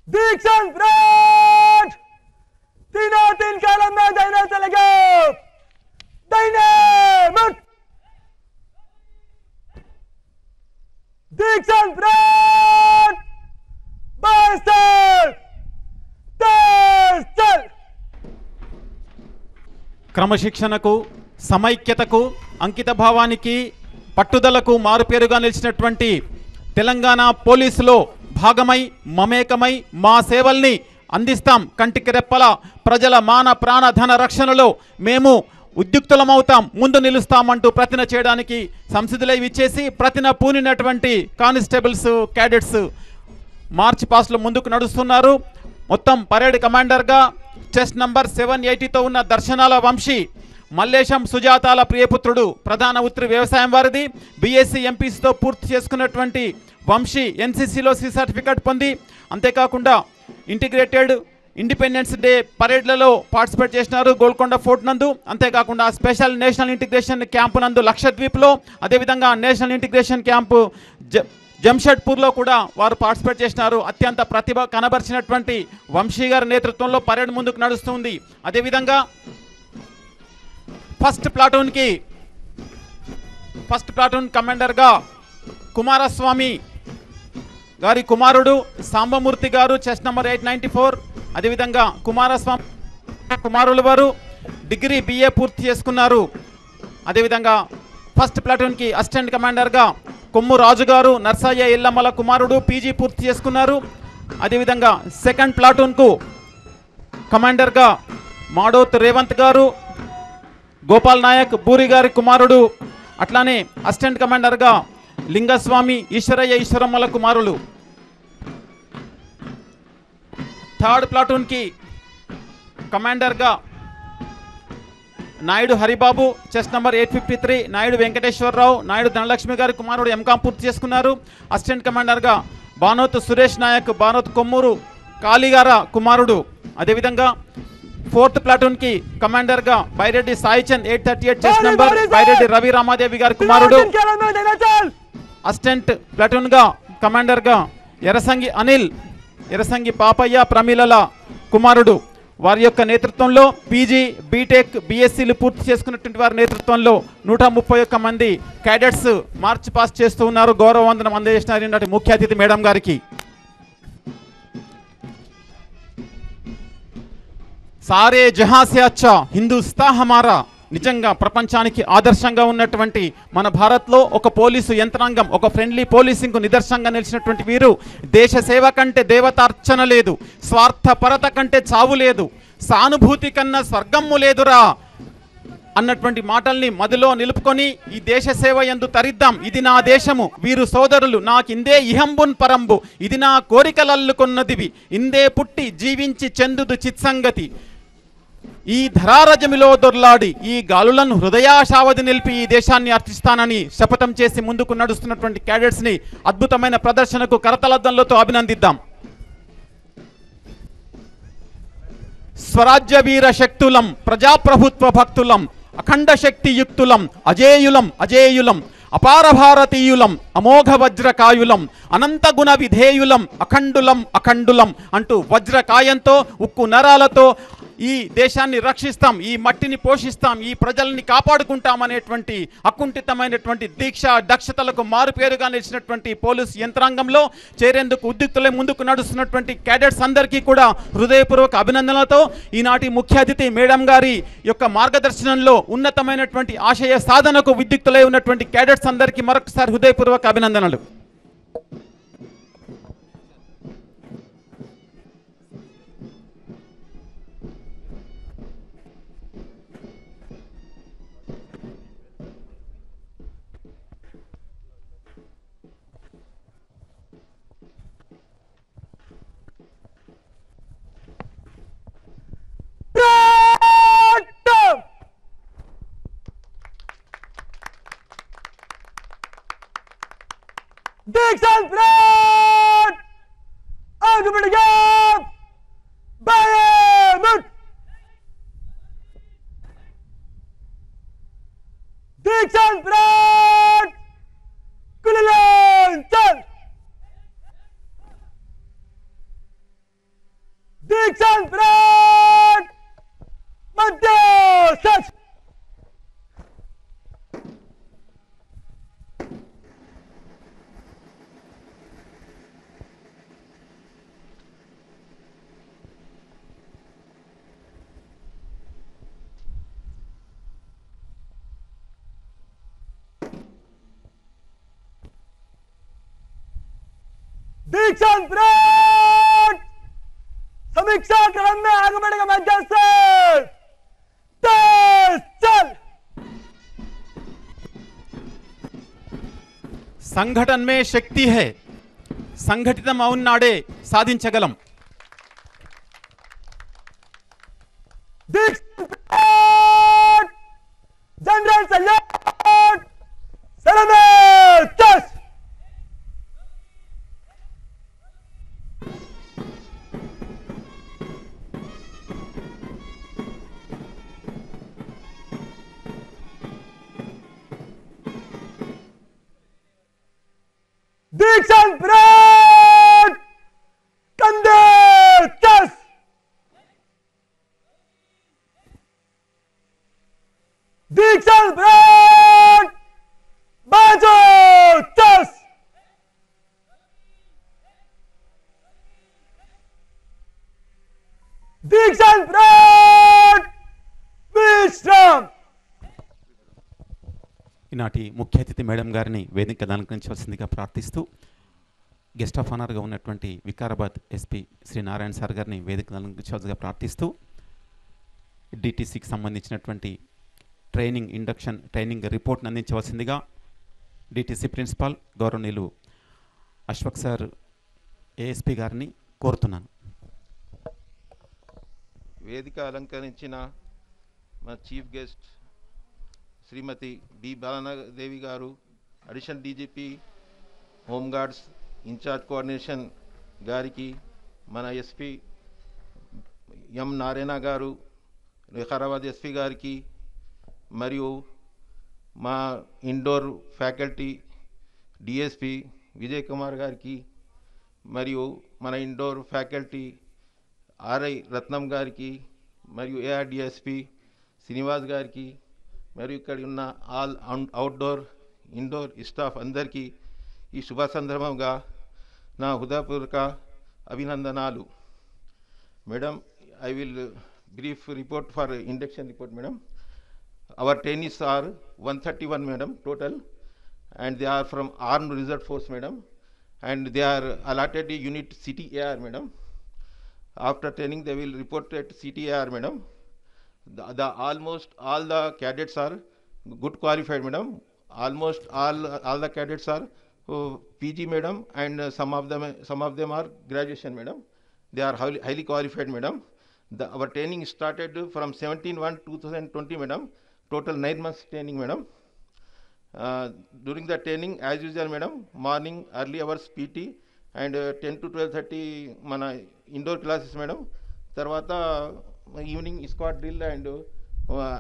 दीक्षांत परेड 3 कॉलम में दाहिने से लगे दाहिने मुड़. दीक्षांत परेड बाएं से तेज चल. క్రమశిక్షణకు, సమైక్యతకు, అంకిత భావానికి, పట్టుదలకు మారుపేరుగా నిలిచినటువంటి తెలంగాణ పోలీసులో భాగమై మమేకమై మా సేవల్ని అందిస్తాం. కంటికి రెప్పల ప్రజల మాన ప్రాణ ధన రక్షణలో మేము ఉద్యుక్తులమవుతాం, ముందు నిలుస్తామంటూ ప్రతిన చేయడానికి సంసిద్ధులై విచ్చేసి ప్రతిన పూనినటువంటి కానిస్టేబుల్స్, క్యాడెట్స్ మార్చ్ పాస్ట్లో ముందుకు నడుస్తున్నారు. మొత్తం పరేడ్ కమాండర్గా చెస్ట్ నంబర్ 780తో ఉన్న దర్శనాల వంశీ, మల్లేశం సుజాతాల ప్రియపుత్రుడు, ప్రధాన ఉత్రి వ్యవసాయం వారిది. బీఎస్సీ ఎంపీసీతో పూర్తి చేసుకున్నటువంటి వంశీ ఎన్సీసీలో సి సర్టిఫికేట్ పొంది, అంతేకాకుండా ఇంటిగ్రేటెడ్ ఇండిపెండెన్స్ డే పరేడ్లలో పార్టిసిపేట్ చేసినారు గోల్కొండ ఫోర్ట్ నందు. అంతేకాకుండా స్పెషల్ నేషనల్ ఇంటిగ్రేషన్ క్యాంపు నందు లక్షద్వీప్లో, అదేవిధంగా నేషనల్ ఇంటిగ్రేషన్ క్యాంపు జంషెడ్పూర్లో కూడా వారు పార్టిసిపేట్ చేసినారు. అత్యంత ప్రతిభ కనబరిచినటువంటి వంశీ గారి నేతృత్వంలో పరేడ్ ముందుకు నడుస్తుంది. అదేవిధంగా ఫస్ట్ ప్లాటూన్ కమాండర్గా కుమారస్వామి గారి కుమారుడు సాంబమూర్తి గారు, చెస్ట్ నంబర్ 894. అదేవిధంగా కుమారస్వామి కుమారులు వారు డిగ్రీ BA పూర్తి చేసుకున్నారు. అదేవిధంగా ఫస్ట్ ప్లాటూన్కి అసిస్టెంట్ కమాండర్గా కొమ్ము రాజు గారు, నర్సయ్య ఇల్లమ్మల కుమారుడు, PG పూర్తి చేసుకున్నారు. అదేవిధంగా సెకండ్ ప్లాటూన్కు కమాండర్గా మాడోత్ రేవంత్ గారు, గోపాల్ నాయక్ బూరి గారి కుమారుడు, అట్లానే అసిస్టెంట్ కమాండర్గా లింగస్వామి, ఈశ్వరయ్య ఈశ్వరమ్మల కుమారులు. థర్డ్ ప్లాటూన్కి కమాండర్గా నాయుడు హరిబాబు, చెస్ట్ నంబర్ 853, నాయుడు వెంకటేశ్వరరావు, నాయుడు ధనలక్ష్మి గారి కుమారుడు MCOM పూర్తి చేసుకున్నారు. అసిస్టెంట్ కమాండర్గా బానోత్ సురేష్ నాయక్, బానోత్ కొమ్మూరు కాళీగార కుమారుడు. అదేవిధంగా ఫోర్త్ ప్లాటూన్కి కమాండర్గా బైరెడ్డి సాయిచంద్ 838, చెస్ట్ నంబర్ బైరెడ్డి రవి రామాదేవి గారి కుమారుడు. అసిస్టెంట్ ప్లాటూన్గా కమాండర్గా ఎర్రసంగి అనిల్, ఎర్రసంగి పాపయ్య ప్రమీలల కుమారుడు. వారి యొక్క నేతృత్వంలో PG, బీటెక్, BSCలు పూర్తి చేసుకున్నటువంటి వారి నేతృత్వంలో 131 మంది క్యాడెట్స్ మార్చ్ పాస్ చేస్తూ ఉన్నారు. గౌరవ వందనం అందజేసినారు ముఖ్య అతిథి మేడం గారికి. సారే జహాं से अच्छा హిందుస్థాన్ హమారా. నిజంగా ప్రపంచానికి ఆదర్శంగా ఉన్నటువంటి మన భారత్లో ఒక పోలీసు యంత్రాంగం, ఒక ఫ్రెండ్లీ పోలీసింగ్కు నిదర్శనంగా నిలిచినటువంటి వీరు దేశ సేవ కంటే దేవతార్చన లేదు, స్వార్థపరత కంటే చావు లేదు, సానుభూతి కన్నా స్వర్గమ్ము లేదురా అన్నటువంటి మాటల్ని మదిలో నిలుపుకొని ఈ దేశ సేవ యందు తరిద్దాం. ఇది నా దేశము, వీరు సోదరులు, నాకిందే ఇహంబున్ పరంబు, ఇది నా కోరికలల్లుకున్నదివి, ఇందే పుట్టి జీవించి చెందుదు చిత్సంగతి, ఈ ధరారజమిలో దొర్లాడి ఈ గాలులను హృదయాశావధి నిలిపి ఈ దేశాన్ని అర్చిస్తానని శపథం చేసి ముందుకు నడుస్తున్నటువంటి క్యాడెట్స్ని అద్భుతమైన ప్రదర్శనకు కరతలద్దలతో అభినందిద్దాం. స్వరాజ్య వీర శక్తులం, ప్రజాప్రభుత్వ భక్తులం, అఖండ శక్తియుక్తులం, అజేయులం, అపార భారతీయులం, అమోఘ వజ్రకాయులం, అనంత గుణ విధేయులం, అఖండులం అంటూ వజ్రకాయంతో, ఉక్కు నరాలతో ఈ దేశాన్ని రక్షిస్తాం, ఈ మట్టిని పోషిస్తాం, ఈ ప్రజల్ని కాపాడుకుంటాం అనేటువంటి అకుంఠితమైనటువంటి దీక్ష దక్షతలకు మారుపేరుగా నిలిచినటువంటి పోలీసు యంత్రాంగంలో చేరేందుకు ఉద్యుక్తులై ముందుకు నడుస్తున్నటువంటి క్యాడెట్స్ అందరికీ కూడా హృదయపూర్వక అభినందనలతో ఈనాటి ముఖ్య అతిథి మేడం గారి యొక్క మార్గదర్శనంలో ఉన్నతమైనటువంటి ఆశయ సాధనకు విద్యుక్తులై ఉన్నటువంటి క్యాడెట్స్ అందరికీ మరొకసారి హృదయపూర్వక అభినందనలు. Dixon Fred! आगे बढ़ गया! Bayern! Dixon Fred! Kulelen! Dixon Fred! Madrid! दीक्षांत परेड समीक्षा क्रम में आगे बढ़ेगा मध्यस्थ चल సంఘటన మే శక్తి హై సంఘటితం అవునాడే సాధించగలం जनरल सैयद सलामी चस दीक्षांत परेड कंधे चस दीक्षांत परेड बाजू चस दीक्षांत परेड विश्राम ఈనాటి ముఖ్య అతిథి మేడం గారిని వేదిక అలంకరించవలసిందిగా ప్రార్థిస్తూ గెస్ట్ ఆఫ్ ఆనర్గా ఉన్నటువంటి వికారాబాద్ ఎస్పీ శ్రీ నారాయణ సార్ గారిని వేదిక అలంకరించవలసిందిగా ప్రార్థిస్తూ డిటీసీకి సంబంధించినటువంటి ట్రైనింగ్ రిపోర్ట్ని అందించవలసిందిగా డిటీసీ ప్రిన్సిపాల్ గౌరవనీయులు అశ్వక్ సార్ ఏఎస్పీ గారిని కోరుతున్నాను. వేదిక అలంకరించిన మా చీఫ్ గెస్ట్ శ్రీమతి బి బాలనాదేవి గారు, అడిషనల్ డీజీపీ హోంగార్డ్స్ ఇన్ఛార్జ్ కోఆర్డినేషన్ గారికి, మన ఎస్పీ ఎం నారాయణ గారు, వికారాబాద్ ఎస్పీ గారికి, మరియు మా indoor faculty DSP Vijay Kumar గారికి, మరియు మన ఇండోర్ ఫ్యాకల్టీ ఆర్ఐ రత్నం గారికి, మరియు ఏఆర్డిఎస్పీ శ్రీనివాస్ గారికి, మరియు ఇక్కడ ఉన్న ఆల్ అవుట్డోర్ ఇండోర్ స్టాఫ్ అందరికీ ఈ శుభ సందర్భంగా నా హృదయపూర్వక అభినందనాలు. Madam, I will brief report for induction report. Madam, our trainees are 131 madam total, and they are from Armed Reserve Force madam, and they are allotted a unit CTAR madam. After training they will report at CTAR madam. The almost all the cadets are good qualified madam. Almost all the cadets are PG madam, and some of them are graduation madam. They are highly qualified madam. Our training started from 17/1/2020 madam. Total 9 months training madam. During the training, as usual madam, morning early hours PT and 10 to 12:30 mana indoor classes madam. Tarvata evening squad drill and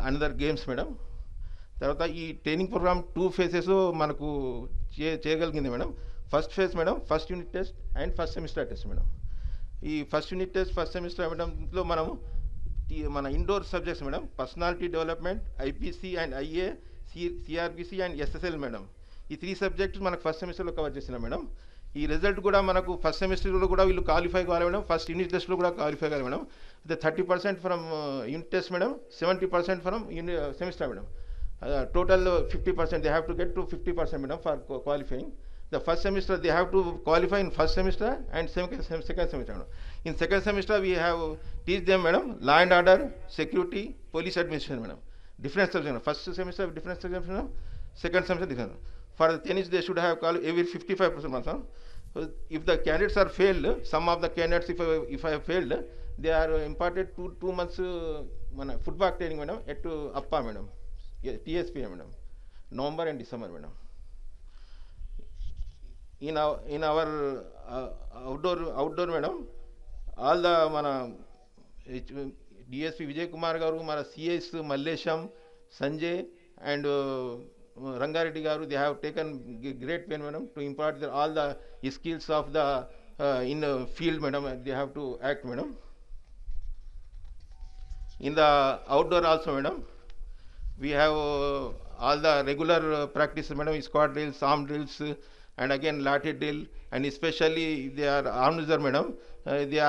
another games madam. Tarvata ee training program 2 phases manaku cheyagalgindi madam. First phase madam, first unit test and first semester test madam. ఈ first unit test first semester మేడంలో మనము మన indoor subjects madam, personality development, IPC and IA, CRPC and SSL madam. ఈ 3 subjects మనకు first సెమిస్టర్లో cover చేసినాం madam. ఈ result కూడా మనకు ఫస్ట్ సెమిస్టర్లో కూడా వీళ్ళు క్వాలిఫై కావాలి మేడం. ఫస్ట్ యూనిట్ టెస్ట్లో కూడా క్వాలిఫై కావాలి మేడం. అయితే 30% from unit test madam, 70% from semester madam. Total 50% they have to get to 50% madam for qualifying. The first semester they have to qualify in first semester and second semester madam. In second semester we have teach them madam law and order, security, police administration madam. Different subjects. First semester different subjects madam, second semester different. For the tennis they should have called every 55% madam. If the candidates are failed, some of the candidates if I have failed, they are imparted 2 months football training madam at Appa madam, TSP madam, November and December madam. In our outdoor madam, all the mana DSP Vijay Kumar garu, mana CS Mallesham, Sanjay and Rangareddy garu, they have taken great pain madam to impart all the skills of the in the field madam. They have to act madam. In the outdoor also madam, we have all the regular practices madam, squad drills, arm drills, and again latte drill, and especially they are armed reserve madam. They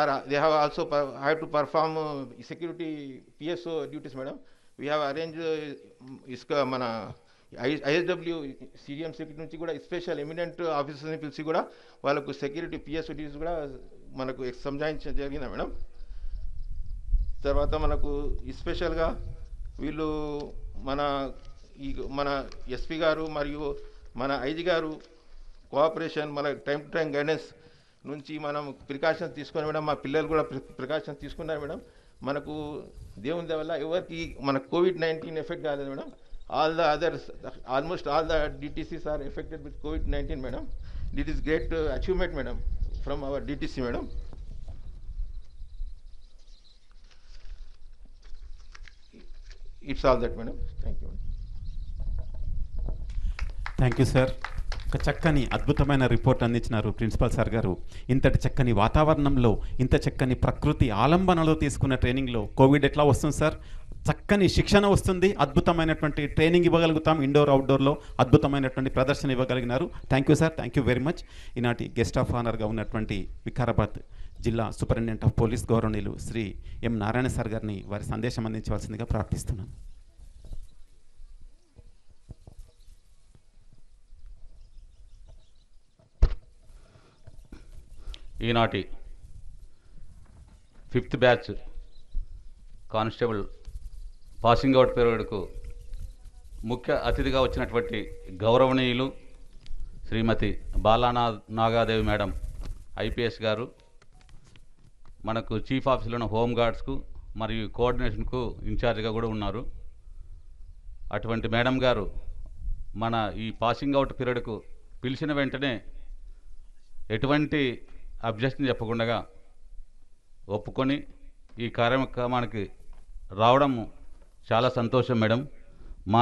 have also have to perform security PSO duties madam. We have arranged ISW CDM security నుంచి కూడా special eminent ఆఫీసర్స్ని పిలిచి కూడా వాళ్ళకు security పిఎస్ఓటీస్ కూడా మనకు సంజాయించడం జరిగింది madam. తర్వాత మనకు స్పెషల్గా వీళ్ళు మన ఎస్పీ గారు మరియు మన ఐజీ గారు కోఆపరేషన్, మన టైం టు టైం గైడెన్స్ నుంచి మనం ప్రికాషన్స్ తీసుకున్నాం మేడం. మా పిల్లలు కూడా ప్రికాషన్స్ తీసుకున్నారు మేడం. మనకు దేవుని వల్ల ఎవరికి మన COVID-19 ఎఫెక్ట్ కాలేదు madam. Almost all the DTCs are affected with COVID-19 madam. It is great achievement madam from our DTC madam. It's all that madam. Thank you. Thank you sir. ఒక చక్కని అద్భుతమైన report అందించినారు principal sir గారు. ఇంతటి చక్కని వాతావరణంలో, ఇంత చక్కని ప్రకృతి ఆలంబనలో తీసుకున్న ట్రైనింగ్లో కోవిడ్ ఎట్లా వస్తుంది సార్? చక్కని శిక్షణ వస్తుంది, అద్భుతమైనటువంటి ట్రైనింగ్ ఇవ్వగలుగుతాం, ఇండోర్ అవుట్డోర్లో అద్భుతమైనటువంటి ప్రదర్శన ఇవ్వగలిగినారు. Thank you sir, thank you very much. ఈనాటి గెస్ట్ ఆఫ్ ఆనర్గా ఉన్నటువంటి వికారాబాద్ జిల్లా సూపరింటెండెంట్ ఆఫ్ పోలీస్ గౌరవనీయులు శ్రీ ఎం నారాయణ సార్ గారిని వారి సందేశం అందించవలసిందిగా ప్రార్థిస్తున్నాను. ఈనాటి 5th batch constable passing out పీరియడ్కు ముఖ్య అతిథిగా వచ్చినటువంటి గౌరవనీయులు శ్రీమతి బాలానాగాదేవి మేడం IPS గారు, మనకు చీఫ్ ఆఫీసులో హోమ్ గార్డ్స్కు మరియు కోఆర్డినేషన్కు ఇన్ఛార్జ్గా కూడా ఉన్నారు. అటువంటి మేడం గారు మన ఈ పాసింగ్ అవుట్ పీరియడ్కు పిలిచిన వెంటనే ఎటువంటి అబ్జెక్షన్ చెప్పకుండా ఒప్పుకొని ఈ కార్యక్రమానికి రావడం చాలా సంతోషం మేడం. మా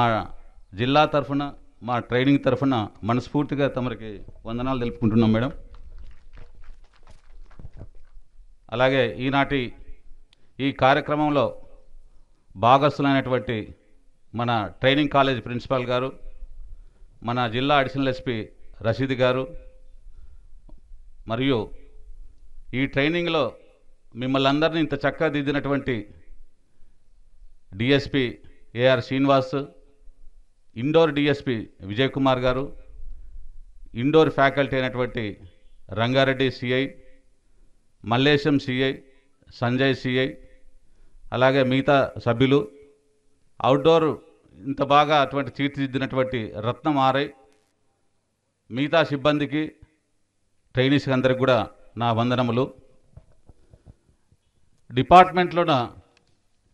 జిల్లా తరఫున, మా ట్రైనింగ్ తరఫున మనస్ఫూర్తిగా తమరికి వందనాలు తెలుపుకుంటున్నాం మేడం. అలాగే ఈనాటి ఈ కార్యక్రమంలో భాగస్థులైనటువంటి మన ట్రైనింగ్ కాలేజ్ ప్రిన్సిపాల్ గారు, మన జిల్లా అడిషనల్ ఎస్పీ రషీద్ గారు, మరియు ఈ ట్రైనింగ్లో మిమ్మల్ని అందరినీ ఇంత చక్కగా దిద్దినటువంటి DSP AR Srinivas, indoor DSP Vijay Kumar గారు, ఇండోర్ ఫ్యాకల్టీ అయినటువంటి Rangareddy CI, Mallesham CI, Sanjay CI, అలాగే మిగతా సభ్యులు, అవుట్డోర్ ఇంత బాగా అటువంటి తీర్చిదిద్దినటువంటి రత్నం RI, మిగతా సిబ్బందికి, ట్రైనీస్కి అందరికి కూడా నా వందనములు. డిపార్ట్మెంట్లోన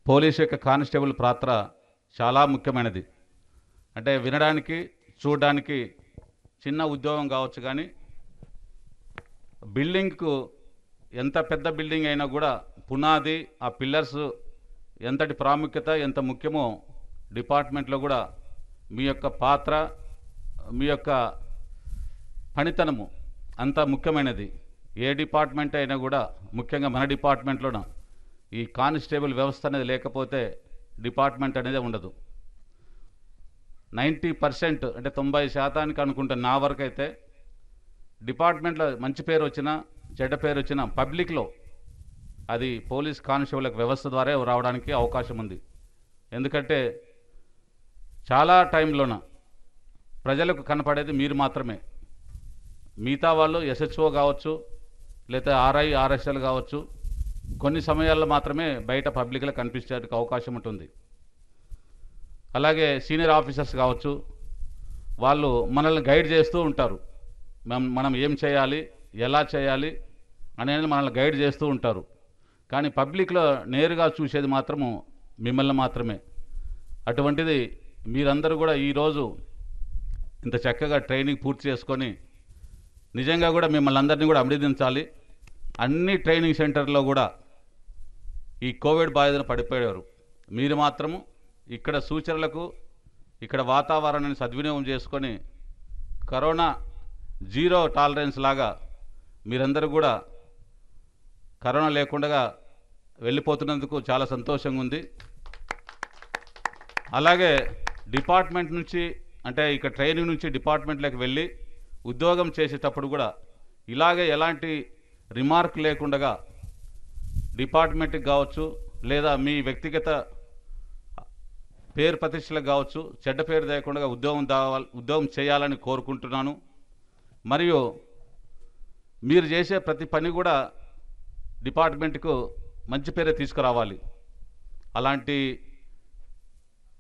పోలీసు యొక్క కానిస్టేబుల్ పాత్ర చాలా ముఖ్యమైనది. అంటే వినడానికి, చూడడానికి చిన్న ఉద్యోగం కావచ్చు, కానీ బిల్డింగ్కు ఎంత పెద్ద బిల్డింగ్ అయినా కూడా పునాది, ఆ పిల్లర్స్ ఎంతటి ప్రాముఖ్యత, ఎంత ముఖ్యమో డిపార్ట్మెంట్లో కూడా మీ యొక్క పాత్ర, మీ యొక్క పనితనము అంత ముఖ్యమైనది. ఏ డిపార్ట్మెంట్ అయినా కూడా, ముఖ్యంగా మన డిపార్ట్మెంట్లోన ఈ కానిస్టేబుల్ వ్యవస్థ అనేది లేకపోతే డిపార్ట్మెంట్ అనేది ఉండదు. 90% అంటే 90% అనుకుంటే నా వరకు అయితే డిపార్ట్మెంట్లో మంచి పేరు వచ్చినా, చెడ్డ పేరు వచ్చినా పబ్లిక్లో అది పోలీస్ కానిస్టేబుల్ వ్యవస్థ ద్వారా రావడానికి అవకాశం ఉంది. ఎందుకంటే చాలా టైంలోన ప్రజలకు కనపడేది మీరు మాత్రమే. మిగతా వాళ్ళు SHO కావచ్చు, లేదా RI RSL కావచ్చు, కొన్ని సమయాల్లో మాత్రమే బయట పబ్లిక్లో కనిపించడానికి అవకాశం ఉంటుంది. అలాగే సీనియర్ ఆఫీసర్స్ కావచ్చు, వాళ్ళు మనల్ని గైడ్ చేస్తూ ఉంటారు. మనం ఏం చేయాలి, ఎలా చేయాలి అనేది మనల్ని గైడ్ చేస్తూ ఉంటారు. కానీ పబ్లిక్లో నేరుగా చూసేది మాత్రము మిమ్మల్ని మాత్రమే. అటువంటిది మీరందరూ కూడా ఈరోజు ఇంత చక్కగా ట్రైనింగ్ పూర్తి చేసుకొని నిజంగా కూడా మిమ్మల్ని అందరినీ కూడా అభినందించాలి. అన్ని ట్రైనింగ్ సెంటర్లో కూడా ఈ కోవిడ్ బాధితులు పడిపోయారు. మీరు మాత్రము ఇక్కడ సూచనలకు, ఇక్కడ వాతావరణాన్ని సద్వినియోగం చేసుకొని కరోనా జీరో టాలరెన్స్ లాగా మీరందరూ కూడా కరోనా లేకుండా వెళ్ళిపోతున్నందుకు చాలా సంతోషంగా ఉంది. అలాగే డిపార్ట్మెంట్ నుంచి, అంటే ఇక్కడ ట్రైనింగ్ నుంచి డిపార్ట్మెంట్లోకి వెళ్ళి ఉద్యోగం చేసేటప్పుడు కూడా ఇలాగే ఎలాంటి రిమార్క్ లేకుండా డిపార్ట్మెంట్కి కావచ్చు, లేదా మీ వ్యక్తిగత పేరు ప్రతిష్టలకు కావచ్చు చెడ్డ పేరు లేకుండా ఉద్యోగం చేయాలని కోరుకుంటున్నాను. మరియు మీరు చేసే ప్రతి పని కూడా డిపార్ట్మెంట్కు మంచి పేరే తీసుకురావాలి. అలాంటి